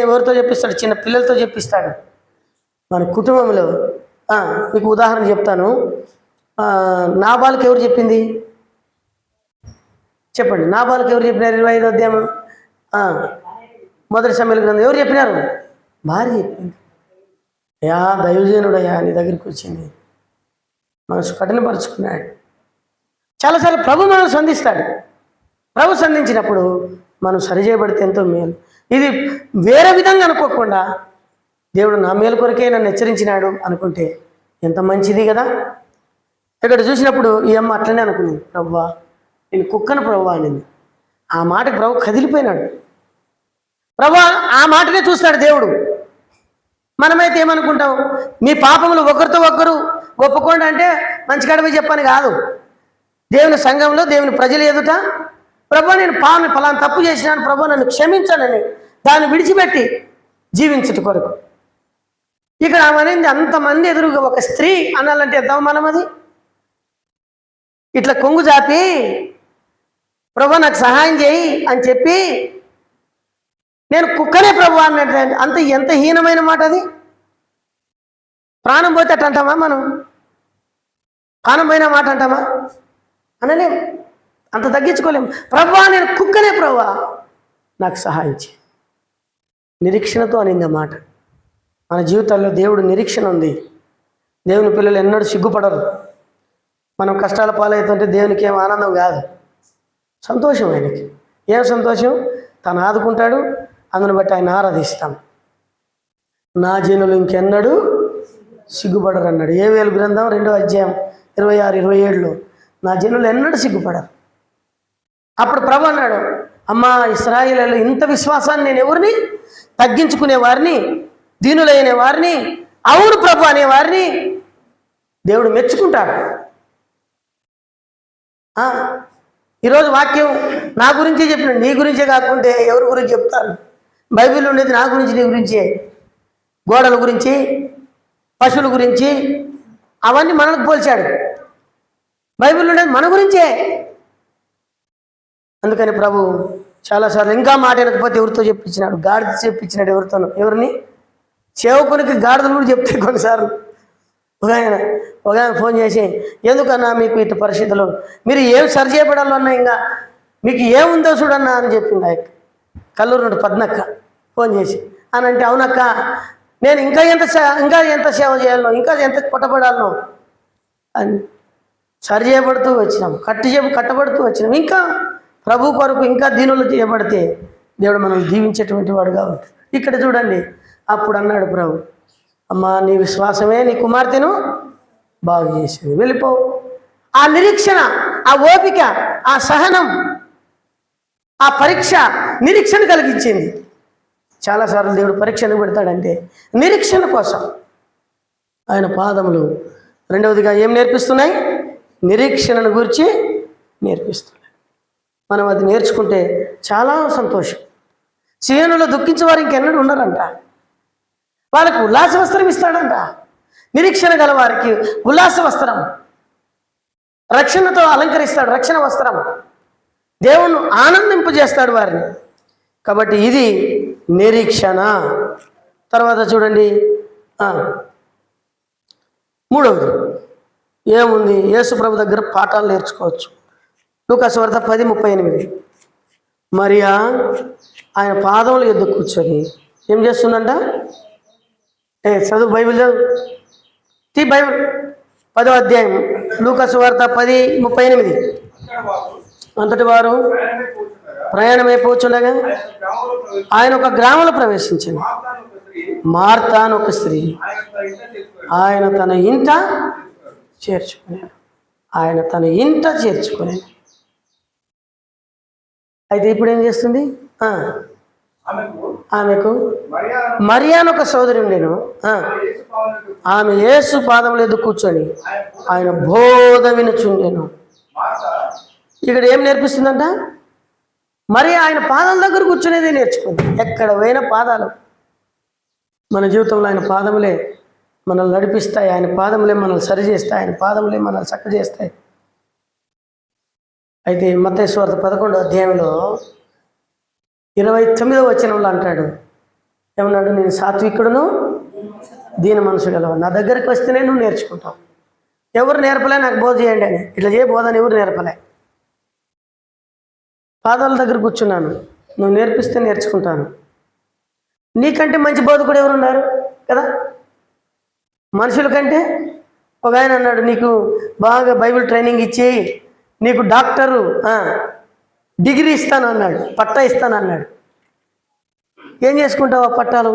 ఎవరితో చెప్పిస్తాడు, చిన్న పిల్లలతో చెప్పిస్తాడు. మన కుటుంబంలో మీకు ఉదాహరణ చెప్తాను. నాబాలుకి ఎవరు చెప్పింది చెప్పండి? నాబాలుకి ఎవరు చెప్పినారు? 25వ అధ్యాయం మొదటి సమయాల గ్రంథం ఎవరు చెప్పినారు? భార్య చెప్పింది. యా దైవజనుడయ్యా నీ దగ్గరికి వచ్చింది, మనసు కఠినపరుచుకున్నాడు. చాలాసార్లు ప్రభు మనం సంధిస్తాడు. ప్రభు సంధించినప్పుడు మనం సరిచేయబడితే ఎంతో మేలు. ఇది వేరే విధంగా అనుకోకుండా దేవుడు నా మేలు కొరకే నన్ను హెచ్చరించినాడు అనుకుంటే ఎంత మంచిది కదా. ఇక్కడ చూసినప్పుడు ఈ అమ్మ అట్లనే అనుకున్నాను, ప్రభువా నేను కుక్కను ప్రభువా అనింది. ఆ మాటకి ప్రభు కదిలిపోయినాడు. ప్రభువా ఆ మాటనే చూస్తాడు దేవుడు. మనమైతే ఏమనుకుంటాం, మీ పాపములు ఒకరితో ఒకరు ఒప్పుకోండి అంటే మంచి కడప చెప్పని కాదు. దేవుని సంఘంలో దేవుని ప్రజలు ఎదుట ప్రభు నేను పలానా తప్పు చేసినాను ప్రభు నన్ను క్షమించానని దాన్ని విడిచిపెట్టి జీవించుట కొరకు. ఇక్కడ అనేది అంతమంది ఎదురుగా ఒక స్త్రీ అనాలంటే ఎంత అవమానం అది. ఇట్లా కొంగు చాపి ప్రభు నాకు సహాయం చేయి అని చెప్పి నేను కుక్కనే ప్రభు అన్నట్టు అంత ఎంత హీనమైన మాట అది. ప్రాణం పోతే అట్ట అంటామా మనం? ప్రాణం పోయిన మాట అంటామా? అనలేము, అంత తగ్గించుకోలేము. ప్రభువా నేను కుక్కనే ప్రభువా నాకు సహాయం చేయి. నిరీక్షణతో అనింది ఆ మాట. మన జీవితాల్లో దేవుడు నిరీక్షణ ఉంది. దేవుని పిల్లలు ఎన్నడూ సిగ్గుపడరు. మనం కష్టాల పాలవుతుంటే దేవునికి ఏం ఆనందం కాదు, సంతోషం. ఆయనకి ఏం సంతోషం? తను ఆదుకుంటాడు, అందుని బట్టి ఆయన ఆరాధిస్తాం. నా జనులు ఇంకెన్నడూ సిగ్గుపడరు అన్నాడు. యోవేలు గ్రంథం 2వ అధ్యాయం 26, 27లో నా జనులు ఎన్నడూ సిగ్గుపడరు. అప్పుడు ప్రభు అన్నాడు, అమ్మా ఇశ్రాయేలీయులు ఇంత విశ్వాసాన్ని నేను ఎవరిని? తగ్గించుకునే వారిని, దీనులైన వారిని, అవును ప్రభు అనే వారిని దేవుడు మెచ్చుకుంటాడు. ఈరోజు వాక్యం నా గురించే చెప్పినాడు, నీ గురించే కాకుంటే ఎవరి గురించి చెప్తాను? బైబిల్ ఉండేది నా గురించి, నీ గురించే. గోడల గురించి, పశువుల గురించి అవన్నీ మనకు పోల్చాడు. బైబిల్ ఉండేది మన గురించే. అందుకని ప్రభు చాలాసార్లు ఇంకా మాట వినకపోతే ఎవరితో చెప్పించినాడు? గాడిద చెప్పించినాడు. ఎవరితోనూ? ఎవరిని? సేవకునికి గాడిదలు కూడా చెప్తే కొన్నిసార్లు. ఒక ఆయన ఫోన్ చేసి, ఎందుకన్నా మీకు ఇటు పరిస్థితులు, మీరు ఏం సరి చేయబడాలన్నా ఇంకా మీకు ఏముందో చూడన్నా అని చెప్పింది ఆయన. కల్లూరు నుండి పద్మక్క ఫోన్ చేసి అని అంటే, అవునక్క నేను ఇంకా ఎంత సేవ చేయాలనో, ఇంకా ఎంత కొట్టబడాలనో అని సరి చేయబడుతూ వచ్చినాం, కట్టబడుతూ వచ్చినాం. ఇంకా ప్రభు కొరకు ఇంకా దీనులు చేయబడితే దేవుడు మనల్ని దీవించేటువంటి వాడుగా ఉంటాడు. ఇక్కడ చూడండి, అప్పుడు అన్నాడు ప్రభు, అమ్మా నీ విశ్వాసమే నీ కుమార్తెను బాగు చేసింది, వెళ్ళిపో. ఆ నిరీక్షణ, ఆ ఓపిక, ఆ సహనం, ఆ పరీక్ష నిరీక్షణ కలిగించింది. చాలాసార్లు దేవుడు పరీక్షను పెడతాడంటే నిరీక్షణ కోసం. ఆయన పాదములు రెండవదిగా ఏం నేర్పిస్తున్నాయి? నిరీక్షణను గురించి నేర్పిస్తున్నాయి. మనం అది నేర్చుకుంటే చాలా సంతోషం. సీయోనులో దుఃఖించే వారు ఇంకెన్నడూ ఉన్నారంట. వాళ్ళకు ఉల్లాస వస్త్రం ఇస్తాడంట. నిరీక్షణ గల వారికి ఉల్లాస వస్త్రం, రక్షణతో అలంకరిస్తాడు. రక్షణ వస్త్రం దేవుణ్ణి ఆనందింపజేస్తాడు వారిని. కాబట్టి ఇది నిరీక్షణ. తర్వాత చూడండి, మూడవది ఏముంది? యేసు ప్రభు దగ్గర పాఠాలు నేర్చుకోవచ్చు. లూకాసు వార్త 10:38. మరియా ఆయన పాదముల యొద్ద కూర్చొని ఏం చేస్తుందంట? చదువు, బైబిల్ చదువు, తీ బైబిల్ 10వ అధ్యాయం లూకాసు వార్త 10:38. అంతటి వారు ప్రయాణమైపోతుండగా ఆయన ఒక గ్రామంలో ప్రవేశించింది. మార్తా అని ఒక స్త్రీ ఆయన తన ఇంట చేర్చుకున్నాడు. అయితే ఇప్పుడు ఏం చేస్తుంది? ఆమెకు మరియా అని ఒక సోదరి ఉండేను. ఆమె యేసు పాదముల యొద్ద కూర్చొని ఆయన బోధ వినుచుండెను. ఇక్కడ ఏం నేర్పిస్తుందంట? మరి ఆయన పాదాల దగ్గర కూర్చునేది నేర్చుకుంది. ఎక్కడ పోయిన పాదాలు. మన జీవితంలో ఆయన పాదములే మనల్ని నడిపిస్తాయి. ఆయన పాదములే మనల్ని సరిచేస్తాయి. ఆయన పాదములే మనల్ని చక్కజేస్తాయి. అయితే మత్తయి సువార్త 11వ అధ్యాయంలో 29వ వచనంలో అంటాడు, ఏమన్నాడు? నేను సాత్వికుడును దీన మనసు గలవు, నా దగ్గరికి వస్తేనే నువ్వు నేర్చుకుంటావు. ఎవరు నేర్పలే నాకు బోధ చేయండి అని. ఇట్లా చేయ బోధ అని ఎవరు నేర్పలే. పాదాల దగ్గర కూర్చున్నాను, నువ్వు నేర్పిస్తే నేర్చుకుంటాను. నీకంటే మంచి బోధకుడు ఎవరు ఉన్నారు కదా? మనుషుల కంటే. ఒక ఆయన అన్నాడు, నీకు బాగా బైబిల్ ట్రైనింగ్ ఇచ్చి నీకు డాక్టరు డిగ్రీ ఇస్తాను అన్నాడు, పట్టా ఇస్తాను అన్నాడు. ఏం చేసుకుంటావు ఆ పట్టాలు?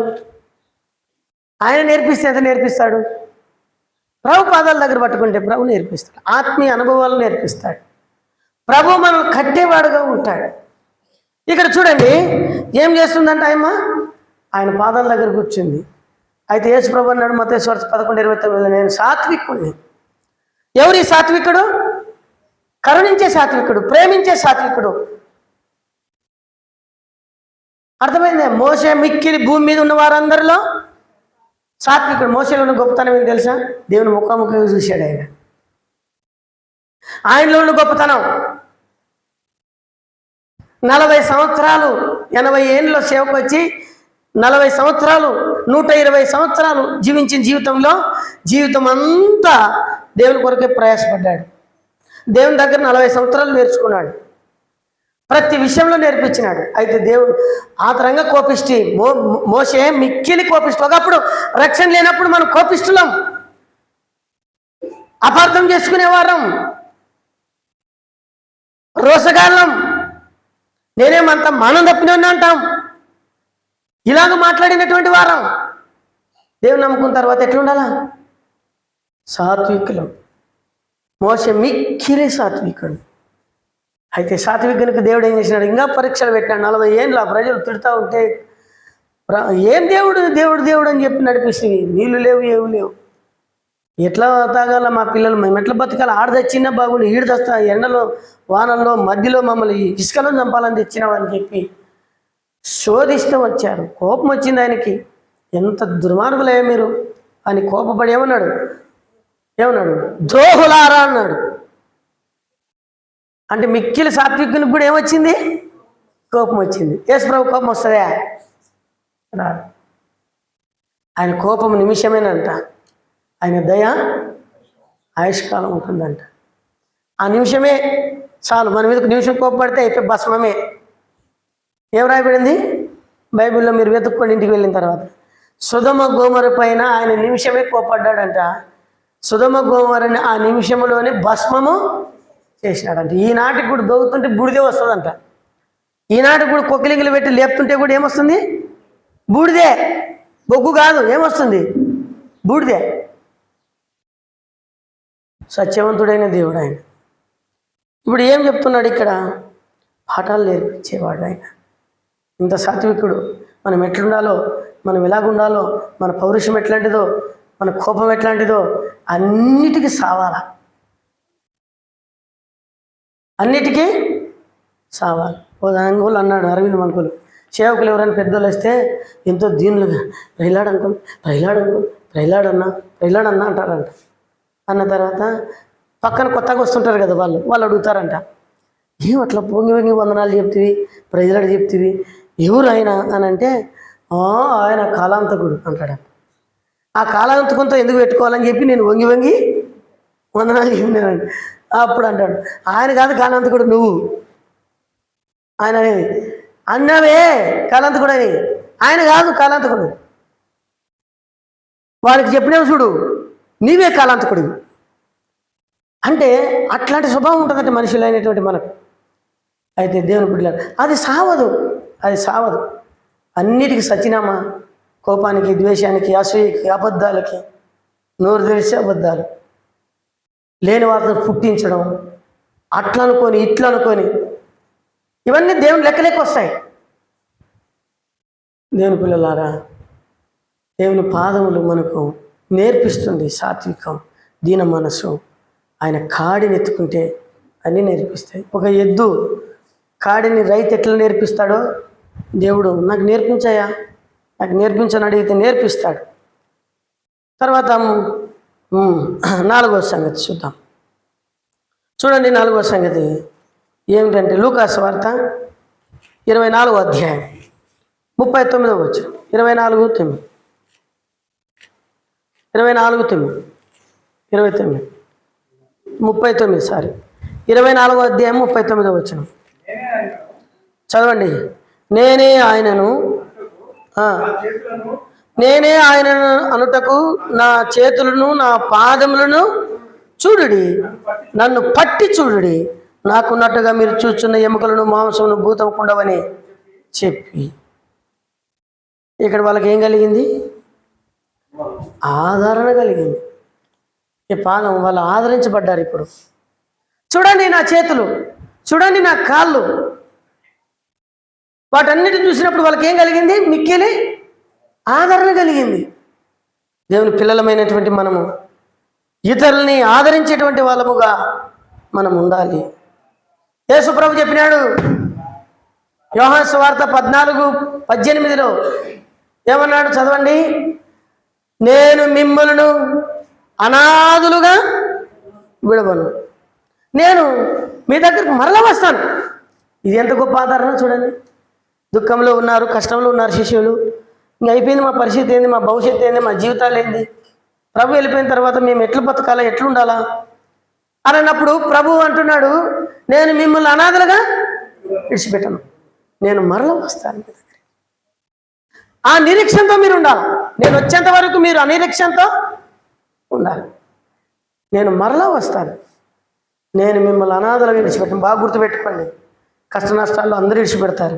ఆయన నేర్పిస్తే ఎంత నేర్పిస్తాడు? ప్రభు పాదాల దగ్గర పట్టుకుంటే ప్రభు నేర్పిస్తాడు. ఆత్మీయ అనుభవాలు నేర్పిస్తాడు. ప్రభు మనం కట్టేవాడుగా ఉంటాడు. ఇక్కడ చూడండి ఏం చేస్తుందంట ఆయన పాదాల దగ్గర కూర్చుంది. అయితే యేసు ప్రభు అన్నాడు మత్తయి సువార్త 11:29, నేను సాత్వికుడిని. ఎవరి సాత్వికుడు? కరుణించే సాత్వికుడు, ప్రేమించే సాత్వికుడు, అర్థమైందే? మోషే మిక్కిలి భూమి మీద ఉన్న వారందరిలో సాత్వికుడు. మోషేలో ఉన్న గొప్పతనం ఏంటి తెలుసా? దేవుని ముఖాముఖిగా చూశాడు ఆయన. ఆయనలో ఉన్న గొప్పతనం 40 సంవత్సరాలు 80 ఏళ్ళలో సేవకు వచ్చి 40 సంవత్సరాలు 120 సంవత్సరాలు జీవించిన జీవితం అంతా దేవుని కొరకే ప్రయాసపడ్డాడు. దేవుని దగ్గర 40 సంవత్సరాలు నేర్చుకున్నాడు. ప్రతి విషయంలో నేర్పించినాడు. అయితే దేవుడు ఆ తరంగా కోపిష్టి. మోషే మిక్కిలి కోపిష్టి. ఒకప్పుడు రక్షణ లేనప్పుడు మనం కోపిష్టులం, అపార్థం చేసుకునేవారం, రోసగాళ్ళం, నేనేమంత మానం తప్పినోడిని అంటాం. ఇలాగ మాట్లాడినటువంటి వారం. దేవుని నమ్ముకున్న తర్వాత ఎట్లుండాలా? సాత్వికులం. మోషే మిక్కిలి సాత్వికుడు. అయితే సాత్వికునికి దేవుడు ఏం చేసినాడు? ఇంకా పరీక్షలు పెట్టినాడు. 40 ఏళ్ళు ఆ ప్రజలు తిడుతూ ఉంటే, ఏం దేవుడు అని చెప్పి నడిపిస్తుంది. నీళ్ళు లేవు, ఏమి లేవు, ఎట్లా తాగాల మా పిల్లలు, మేము ఎట్లా బతకాలి, ఆడ తెచ్చినా బాగుండు, ఈడు తెస్తా, ఎండలో వానల్లో మధ్యలో మమ్మల్ని ఇసుకలో చంపాలని తెచ్చినావని చెప్పి శోధిస్తూ వచ్చారు. కోపం వచ్చింది ఆయనకి. ఎంత దుర్మార్గులే మీరు అని కోపపడి ఏమన్నాడు? ద్రోహులారా అన్నాడు. అంటే మిక్కిలి సాత్వికునికి కూడా ఏమొచ్చింది? కోపం వచ్చింది. యేసుప్రభు కోపం వస్తుందా? రాదు. ఆయన కోపం నిమిషమేనంట. ఆయన దయ ఆయుష్కాలం ఉంటుందంట. ఆ నిమిషమే చాలు. మన మీదకు నిమిషం కోపపడితే అయిపోయి భస్మమే. ఏం రాయబడింది బైబిల్లో? మీరు వెతుక్కొని ఇంటికి వెళ్ళిన తర్వాత సొదొమ గోమొర పైన ఆయన నిమిషమే కోపడ్డాడంట. సొదొమ గోమొరని ఆ నిమిషంలోనే భస్మము చేసినాడంట. ఈనాటికి కూడా దొగుతుంటే బూడిదే వస్తుందంట. ఈనాటికి కూడా కొక్కిలింగులు పెట్టి లేపుతుంటే కూడా ఏమొస్తుంది? బూడిదే, బొగ్గు కాదు. ఏమొస్తుంది? బూడిదే. సత్యవంతుడైన దేవుడు ఆయన. ఇప్పుడు ఏం చెప్తున్నాడు ఇక్కడ? పాఠాలు నేర్పించేవాడు ఆయన. ఇంత సాత్వికుడు. మనం ఎట్లుండాలో, మనం ఎలాగుండాలో, మన పౌరుషం ఎట్లాంటిదో, మన కోపం ఎట్లాంటిదో అన్నిటికీ సావాలా, అన్నిటికీ సావాలి. ఓ అంకులు అన్నాడు, అరవింద్ అంకులు, సేవకులు ఎవరైనా పెద్దోళ్ళు వస్తే ఎంతో దీనులుగా ప్రైలాడ్ అన్నా అంటారంట. అన్న తర్వాత పక్కన కొత్తగా వస్తుంటారు కదా వాళ్ళు అడుగుతారంట, ఏం అట్లా పొంగి వందనాలు చెప్తివి, ప్రైలాడ్ చెప్తివి, ఎవరు ఆయన అని అంటే, ఆయన కాలాంతకుడు అంటాడంట. ఆ కాలాంతకంతో ఎందుకు పెట్టుకోవాలని చెప్పి నేను వంగి వందనాలు చెప్పినానండి. అప్పుడు అంటాడు, ఆయన కాదు కాలాంతకుడు, నువ్వు ఆయన అనేది అన్నావే కాలాంతకుడు అని. ఆయన కాదు కాలాంతకుడు, వాడికి చెప్పినావు చూడు, నీవే కాలాంతకుడు. అంటే అట్లాంటి స్వభావం ఉంటుందంటే మనుషులు అయినటువంటి మనకు. అయితే దేవుని బిడ్డలు అది సావదు. అన్నిటికీ సచ్చినామా, కోపానికి, ద్వేషానికి, అసూయకి, అబద్ధాలకి, నోరు తెరిచి అబద్ధాలు, లేని వాటిని పుట్టించడం, అట్లా అనుకొని ఇట్లా అనుకొని, ఇవన్నీ దేవుని లెక్కలేక వస్తాయి. దేవుని పిల్లలారా, దేవుని పాదములు మనకు నేర్పిస్తుంది సాత్వికం, దీన మనసు. ఆయన కాడిని ఎత్తుకుంటే అన్నీ నేర్పిస్తాయి. ఒక ఎద్దు కాడిని రైతు ఎట్లా నేర్పిస్తాడో దేవుడు నాకు నేర్పించని అడిగితే నేర్పిస్తాడు. తర్వాత 4వ సంగతి చూద్దాం. చూడండి, 4వ సంగతి ఏమిటంటే లూకాసు వార్త 24వ అధ్యాయం 39వ వచనం. 24:9 24వ అధ్యాయం 39వ వచనం చదవండి. నేనే ఆయనను అనుటకు నా చేతులను నా పాదములను చూడుడి, నన్ను పట్టి చూడుడి, నాకున్నట్టుగా మీరు చూచున్న ఎముకలను మాంసమును భూతం కుండవని చెప్పి. ఇక్కడ వాళ్ళకి ఏం కలిగింది? ఆదరణ కలిగింది. ఈ పాదం వాళ్ళు ఆదరించబడ్డారు. ఇప్పుడు చూడండి నా చేతులు, చూడండి నా కాళ్ళు. వాటన్నిటిని చూసినప్పుడు వాళ్ళకి ఏం కలిగింది? మిక్కిలి ఆదరణ కలిగింది. దేవుని పిల్లలమైనటువంటి మనము ఇతరుల్ని ఆదరించేటువంటి వాళ్ళముగా మనం ఉండాలి. యేసు ప్రభు చెప్పినాడు, యోహాను సువార్త 14:18 ఏమన్నాడు చదవండి. నేను మిమ్ములను అనాథులుగా విడవను, నేను మీ దగ్గరకు మరలా వస్తాను. ఇది ఎంత గొప్ప ఆధారణ చూడండి. దుఃఖంలో ఉన్నారు, కష్టంలో ఉన్నారు శిష్యులు. ఇంక అయిపోయింది, మా పరిస్థితి ఏంది, మా భవిష్యత్తు ఏంది, మా జీవితాలు ఏంది, ప్రభు వెళ్ళిపోయిన తర్వాత మేము ఎట్లు బతకాలా, ఎట్లుండాలా అని అన్నప్పుడు ప్రభు అంటున్నాడు, నేను మిమ్మల్ని అనాథలుగా విడిచిపెట్టను, నేను మరలా వస్తాను. ఆ నిరీక్షణతో మీరు ఉండాలి. నేను వచ్చేంత వరకు మీరు అనిరీక్షణతో ఉండాలి. నేను మరలా వస్తాను, నేను మిమ్మల్ని అనాథలుగా విడిచిపెట్టను. బాగా గుర్తుపెట్టుకోండి. కష్ట నష్టాల్లో అందరూ విడిచిపెడతారు,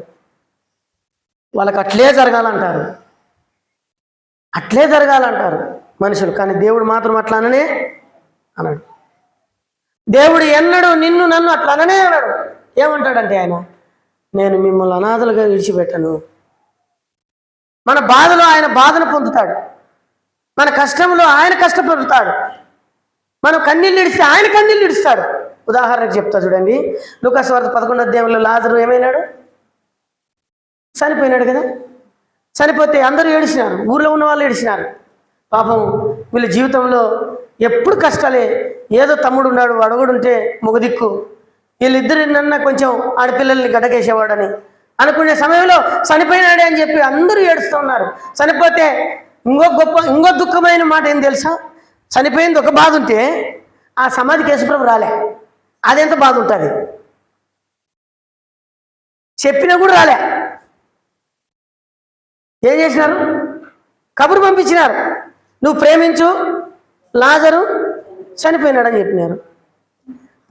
వాళ్ళకి అట్లే జరగాలంటారు, అట్లే జరగాలంటారు మనుషులు. కానీ దేవుడు మాత్రం అట్లా అననే అన్నాడు. దేవుడు ఎన్నడు నిన్ను నన్ను అట్లా అననే అన్నాడు. ఏమంటాడంటే ఆయన, నేను మిమ్మల్ని అనాథలుగా విడిచిపెట్టను. మన బాధలో ఆయన బాధను పొందుతాడు, మన కష్టంలో ఆయన కష్టపడతాడు, మనం కన్నీళ్ళు ఇడిస్తే ఆయన కన్నీళ్ళు ఇడుస్తాడు. ఉదాహరణకు చెప్తా చూడండి. లూకాసు వార్త 11వ అధ్యాయంలో లాజరు ఏమైనాడు? చనిపోయినాడు కదా. చనిపోతే అందరూ ఏడిచినారు, ఊర్లో ఉన్న వాళ్ళు ఏడిచినారు. పాపం వీళ్ళ జీవితంలో ఎప్పుడు కష్టాలే. ఏదో తమ్ముడు ఉన్నాడు, అడగుడుంటే మొగదిక్కు, వీళ్ళిద్దరి నన్న కొంచెం ఆడపిల్లల్ని గడ్డకేసేవాడని అనుకునే సమయంలో చనిపోయినాడే అని చెప్పి అందరూ ఏడుస్తూ ఉన్నారు. చనిపోతే ఇంకో దుఃఖమైన మాట ఏం తెలుసా? చనిపోయింది ఒక బాధ ఉంటే ఆ సమాధికి యేసుప్రభు రాలే, అదెంత బాధ ఉంటుంది. చెప్పినా కూడా రాలే. ఏం చేసినారు? కబురు పంపించినారు, నువ్వు ప్రేమించు, లాజరు చనిపోయినాడని చెప్పినారు.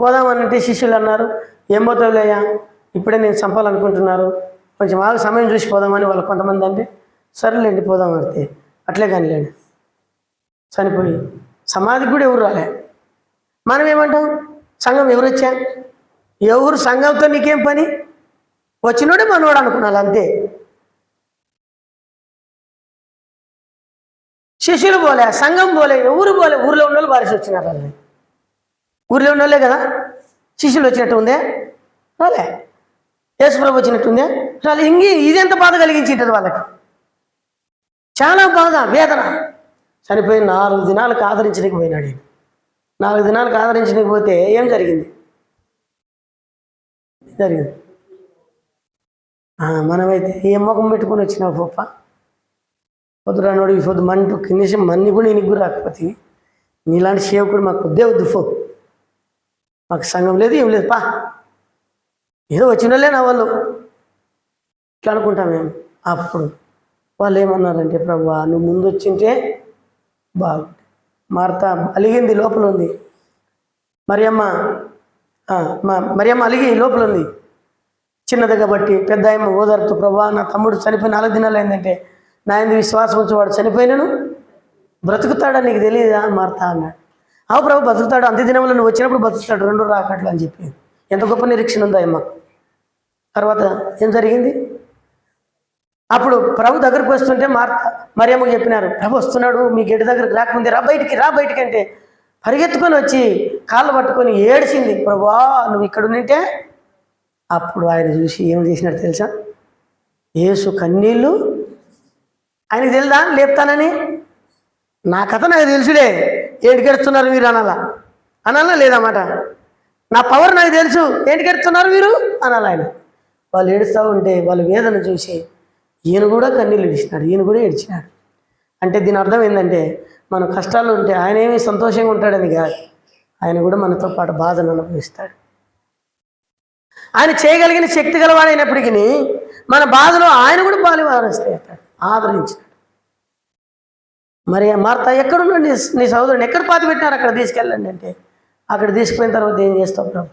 పోదామనంటే శిష్యులు అన్నారు, ఏం పోతావులేయ్యా, ఇప్పుడే నేను చంపాలనుకుంటున్నారు, కొంచెం ఆగు, సమయం చూసి పోదామని వాళ్ళు కొంతమంది అంటే, సరేలేండి పోదాం అంటే అట్లే కానిలేండి. చనిపోయి సమాధికి కూడా ఎవరు రాలే. మనం ఏమంటాం? సంఘం ఎవరు వచ్చా, ఎవరు సంఘంతో నీకేం పని, వచ్చినోడే మనోడు అనుకున్నాను అంతే. శిష్యులు పోలే, సంఘం పోలే, ఎవరు పోలే. ఊర్లో ఉన్న వాళ్ళు బారిసి వచ్చినారు. వాళ్ళని ఊర్లో ఉన్న వాళ్ళే కదా. శిష్యులు వచ్చినట్టు ఉందే రాలే, యేసుప్రభు వచ్చినట్టుందే రాలే. ఇదెంత బాధ కలిగించింటుంది వాళ్ళకి, చాలా బాధ, వేదన. చనిపోయి 4 దినాలకు ఆదరించడానికి పోయినాడు. 4 దినాలకు ఆదరించడానికి పోతే ఏం జరిగింది? మనమైతే ఏ ముఖం పెట్టుకొని వచ్చినావు గొప్ప, పొద్దురానోడు ఈ పొద్దు మంటూ కిందేసి మన్ని కూడా ఇనికి కూడా రాకపోతే నీలాంటి సేవకుడు మాకు వద్దే వద్దు, మాకు సంఘం లేదు ఏం లేదు, ఏదో వచ్చినలే నా వాళ్ళు ఇట్లా అనుకుంటాం మేము. అప్పుడు వాళ్ళు ఏమన్నారంటే, ప్రభువా నువ్వు ముందు వచ్చింటే బాగుంది. మార్త అలిగింది, లోపల ఉంది. మరియమ్మ అలిగి లోపల ఉంది. చిన్నది కాబట్టి పెద్ద ఆయమ్మ ఓదార్తూ, ప్రభువా నా తమ్ముడు చనిపోయి 4 దినాలు అయిందంటే నా ఎందు విశ్వాసం ఉంచి వాడు చనిపోయినాను బ్రతుకుతాడా నీకు తెలియదా మార్త అన్నాడు. అవు ప్రభు బ్రతుకుతాడు, అంత్య దినంలో నువ్వు వచ్చినప్పుడు బ్రతుకుతాడు, 2 రాకట్లు అని చెప్పి ఎంత గొప్ప నిరీక్షణ ఉందా అమ్మ. తర్వాత ఏం జరిగింది? అప్పుడు ప్రభు దగ్గరకు వస్తుంటే మరియమ్మకు చెప్పినారు, ప్రభు వస్తున్నాడు, మీ గేటు దగ్గరకు రాకముందే రా బయటికి అంటే పరిగెత్తుకొని వచ్చి కాళ్ళు పట్టుకొని ఏడిచింది, ప్రభువా నువ్వు ఇక్కడ ఉంటే. అప్పుడు ఆయన చూసి ఏం చేసినాడు తెలుసా? యేసు కన్నీళ్ళు ఆయనకు తెలుదా లేపుతానని? నా కథ నాకు తెలుసులే, ఏంటికెడుతున్నారు మీరు అనాలా లేదన్నమాట. నా పవర్ నాకు తెలుసు, ఏంటికెడుతున్నారు మీరు అనాలి ఆయన. వాళ్ళు ఏడుస్తూ ఉంటే వాళ్ళ వేదన చూసి ఈయన కూడా కన్నీళ్ళు ఏడిచినాడు, ఈయన కూడా ఏడ్చినాడు. అంటే దీని అర్థం ఏంటంటే, మన కష్టాలు ఉంటే ఆయన ఏమి సంతోషంగా ఉంటాడని కాదు, ఆయన కూడా మనతో పాటు బాధను అనుభవిస్తాడు. ఆయన చేయగలిగిన శక్తి గలవాడైనప్పటికీ మన బాధలో ఆయన కూడా ఆదరిస్తాడు, ఆదరించాడు. మరి మార్త ఎక్కడున్నాడు నీ సహోదరుని ఎక్కడ పాతి పెట్టినారు, అక్కడ తీసుకెళ్ళండి అంటే అక్కడ తీసుకుపోయిన తర్వాత ఏం చేస్తావు ప్రభు?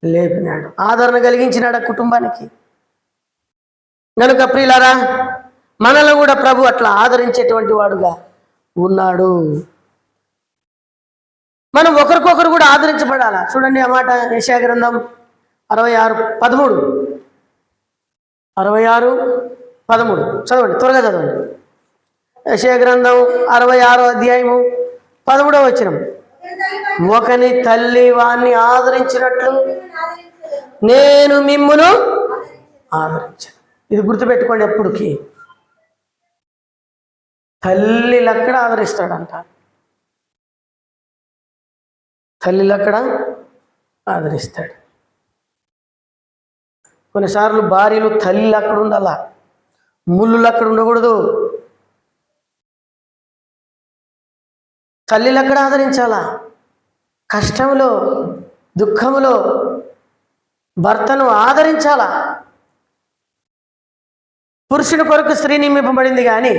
లేపినాడు, ఆదరణ కలిగించినాడు ఆ కుటుంబానికి. కనుక ప్రియులారా, మనలో కూడా ప్రభు అట్లా ఆదరించేటువంటి వాడుగా ఉన్నాడు. మనం ఒకరికొకరు కూడా ఆదరించబడాలా. చూడండి ఆ మాట, యెషయా గ్రంథం 66:13 చదవండి, త్వరగా చదవండి. యెషయా గ్రంథం 66వ అధ్యాయము 13వ వచనం. ఒకని తల్లి వాణ్ణి ఆదరించినట్లు నేను మిమ్మును ఆదరించాలి. ఇది గుర్తుపెట్టుకోండి ఎప్పటికీ. తల్లిలక్కడ ఆదరిస్తాడంట, తల్లిలక్కడ ఆదరిస్తాడు. కొన్నిసార్లు భార్యలు తల్లిలు అక్కడ ఉండాలా, ముళ్ళులు అక్కడ ఉండకూడదు. తల్లిలు అక్కడ ఆదరించాలా. కష్టంలో దుఃఖంలో భర్తను ఆదరించాలా. పురుషుడి కొరకు స్త్రీ నియమింపబడింది కానీ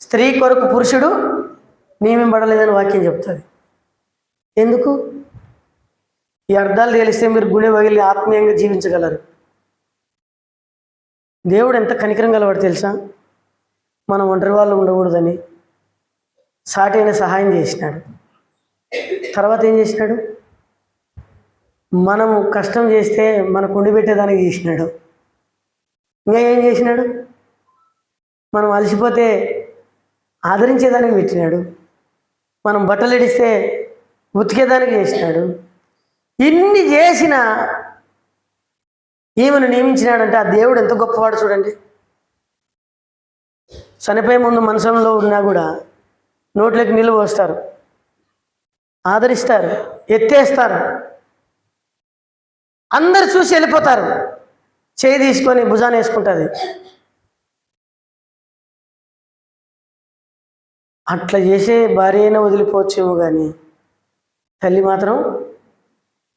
స్త్రీ కొరకు పురుషుడు నియమింపబడలేదని వాక్యం చెప్తుంది. ఎందుకు? ఈ అర్థాలు తెలిస్తే మీరు గుండె పగిలి ఆత్మీయంగా జీవించగలరు. దేవుడు ఎంత కనికరం గలవాడు తెలుసా? మనం ఒంటరి వాళ్ళు ఉండకూడదని సాటి అయిన సహాయం చేసినాడు. తర్వాత ఏం చేసినాడు? మనము కష్టం చేస్తే మనకు వండి పెట్టేదానికి చేసినాడు. ఇంకా ఏం చేసినాడు? మనం అలసిపోతే ఆదరించేదానికి పెట్టినాడు. మనం బట్టలు ఇడిస్తే ఉతికేదానికి చేసినాడు. ఇన్ని చేసిన ఈమెను నియమించినాడంటే ఆ దేవుడు ఎంత గొప్పవాడు చూడండి. చనిపోయే ముందు మనసంలో ఉన్నా కూడా నోట్లోకి నీళ్ళు పోస్తారు, ఆదరిస్తారు, ఎత్తేస్తారు. అందరు చూసి వెళ్ళిపోతారు. చేయి తీసుకొని భుజాన్ని వేసుకుంటుంది. అట్లా చేసే భార్య అయినా వదిలిపోవచ్చేమో కానీ తల్లి మాత్రం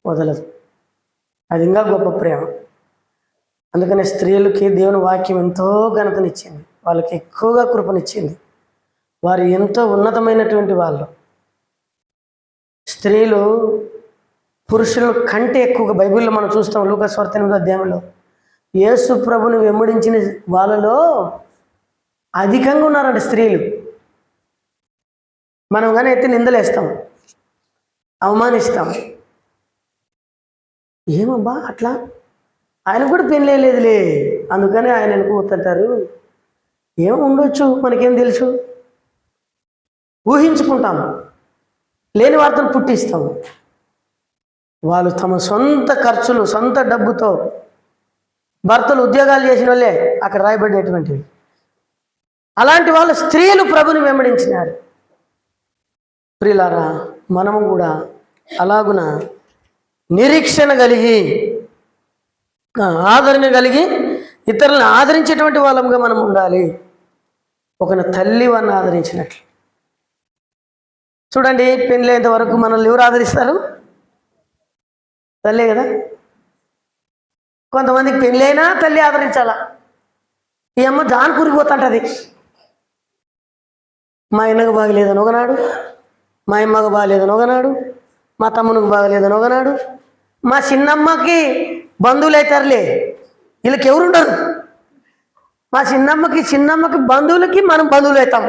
వదలదు. అది ఇంకా గొప్ప ప్రేమ. అందుకనే స్త్రీలకి దేవుని వాక్యం ఎంతో ఘనతనిచ్చింది, వాళ్ళకి ఎక్కువగా కృపనిచ్చింది. వారు ఎంతో ఉన్నతమైనటువంటి వాళ్ళు. స్త్రీలు పురుషుల కంటే ఎక్కువగా బైబిల్లో మనం చూస్తాం. లూకా సువార్త 8వ అధ్యాయంలో యేసు ప్రభుని వెంబడించిన వాళ్ళలో అధికంగా ఉన్నారంట స్త్రీలు. మనం కానీ అయితే నిందలేస్తాం, అవమానిస్తాం. ఏమబ్బా అట్లా, ఆయన కూడా పెళ్ళి లేదులే అందుకని ఆయన అనుకుంటుంటారు. ఏమో ఉండొచ్చు, మనకేం తెలుసు. ఊహించుకుంటాం, లేని వార్తను పుట్టిస్తాం. వాళ్ళు తమ సొంత ఖర్చులు సొంత డబ్బుతో భర్తలు ఉద్యోగాలు చేసిన వాళ్ళే అక్కడ రాయబడినటువంటివి. అలాంటి వాళ్ళు స్త్రీలు ప్రభుని వెంబడించినారు. ప్రియులారా, మనము కూడా అలాగున నిరీక్షణ కలిగి ఆదరణ కలిగి ఇతరులను ఆదరించేటువంటి వాళ్ళముగా మనం ఉండాలి. ఒక తల్లి వారిని ఆదరించినట్లు. చూడండి, పెళ్ళైనంత వరకు మనల్ని ఎవరు ఆదరిస్తారు? తల్లే కదా. కొంతమందికి పెళ్ళైనా తల్లి ఆదరించాలా. ఈ అమ్మ దాని కూరిపోతుంటుంది. మా అన్నకు బాగలేదని ఒకనాడు, మా అమ్మకు బాగలేదని ఒకనాడు, మా తమ్మునికి బాగలేదని ఒకనాడు, మా చిన్నమ్మకి బంధువులు అవుతారులే, వీళ్ళకి ఎవరు ఉండరు. మా చిన్నమ్మకి బంధువులకి మనం బంధువులు అవుతాం.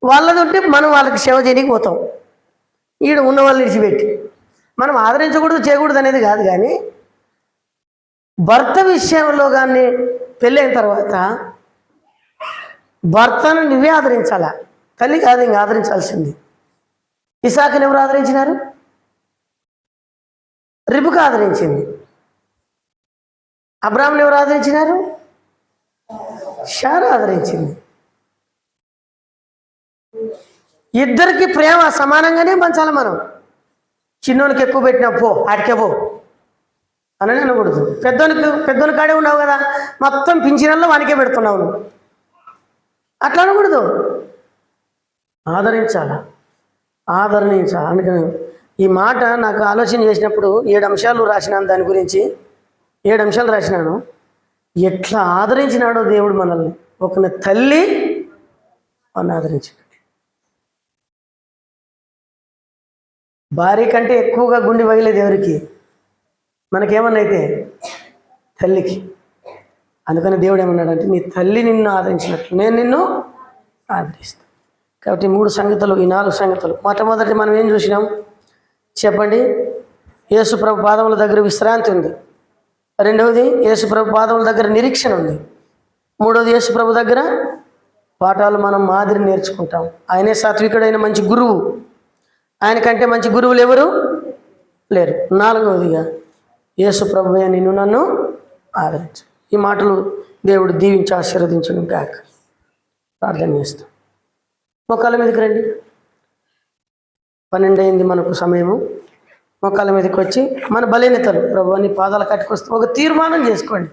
వాళ్ళది ఉంటే మనం వాళ్ళకి సేవ చేయడానికి పోతాం. ఈడ ఉన్న వాళ్ళని విడిచిపెట్టి మనం ఆదరించకూడదు చేయకూడదు అనేది కాదు. కానీ భర్త విషయంలో కానీ పెళ్ళైన తర్వాత భర్తను నువ్వే ఆదరించాలా, తల్లి కాదు ఇంకా ఆదరించాల్సింది. ఇసాకుని ఎవరు ఆదరించినారు? రిబుకా ఆదరించింది. అబ్రాహాముని ఎవరు ఆదరించినారు? శారా ఆదరించింది. ఇద్దరికి ప్రేమ సమానంగానే పంచాలి. మనం చిన్నోనికి ఎక్కువ పెట్టినా పో ఆటికే పో అని అనకూడదు. పెద్దోని కాడే ఉన్నావు కదా, మొత్తం పింఛనల్లో వానికే పెడుతున్నావు నువ్వు, అట్లా అనకూడదు. ఆదరించాలి. అందుకని ఈ మాట నాకు ఆలోచన చేసినప్పుడు 7 అంశాలు రాసినాను. దాని గురించి 7 అంశాలు రాసినాను. ఎట్లా ఆదరించినాడో దేవుడు మనల్ని. ఒక తల్లి అని ఆదరించినాడు. భార్య కంటే ఎక్కువగా గుండె పగిలేదు ఎవరికి? మనకేమన్నా అయితే తల్లికి. అందుకని దేవుడు ఏమన్నాడంటే, నీ తల్లి నిన్ను ఆదరించినట్లు నేను నిన్ను ఆదరిస్తాను. కాబట్టి 3 సంగతులు, ఈ 4 సంగతులు. మొట్టమొదటి మనం ఏం చూసినాం చెప్పండి? యేసుప్రభు పాదముల దగ్గర విశ్రాంతి ఉంది. రెండవది యేసుప్రభు పాదముల దగ్గర నిరీక్షణ ఉంది. మూడవది యేసుప్రభు దగ్గర పాఠాలు మనం మాదిరి నేర్చుకుంటాం. ఆయనే సాత్వికుడైన మంచి గురువు. ఆయనకంటే మంచి గురువులు ఎవరు లేరు. 4వదిగా యేసుప్రభువే నిన్ను నన్ను ఆదరించు. ఈ మాటలు దేవుడు దీవించి ఆశీర్వదించను గాక. ప్రార్థన చేస్తాం. మొక్కల మీదకి రండి. 12 అయింది మనకు సమయము. మొక్కల మీదకి వచ్చి మన బలహీనతలు ప్రభు నీ పాదాల కట్టుకొస్తే ఒక తీర్మానం చేసుకోండి.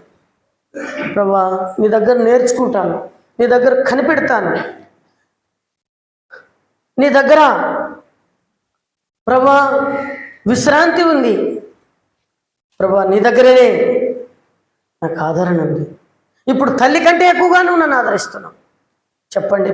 ప్రభా నీ దగ్గర నేర్చుకుంటాను, నీ దగ్గర కనిపెడతాను, నీ దగ్గర ప్రభా విశ్రాంతి ఉంది, ప్రభా నీ దగ్గరనే నాకు ఆదరణ ఉంది. ఇప్పుడు తల్లి కంటే ఎక్కువగా నువ్వు నన్ను ఆదరిస్తున్నావు. చెప్పండి.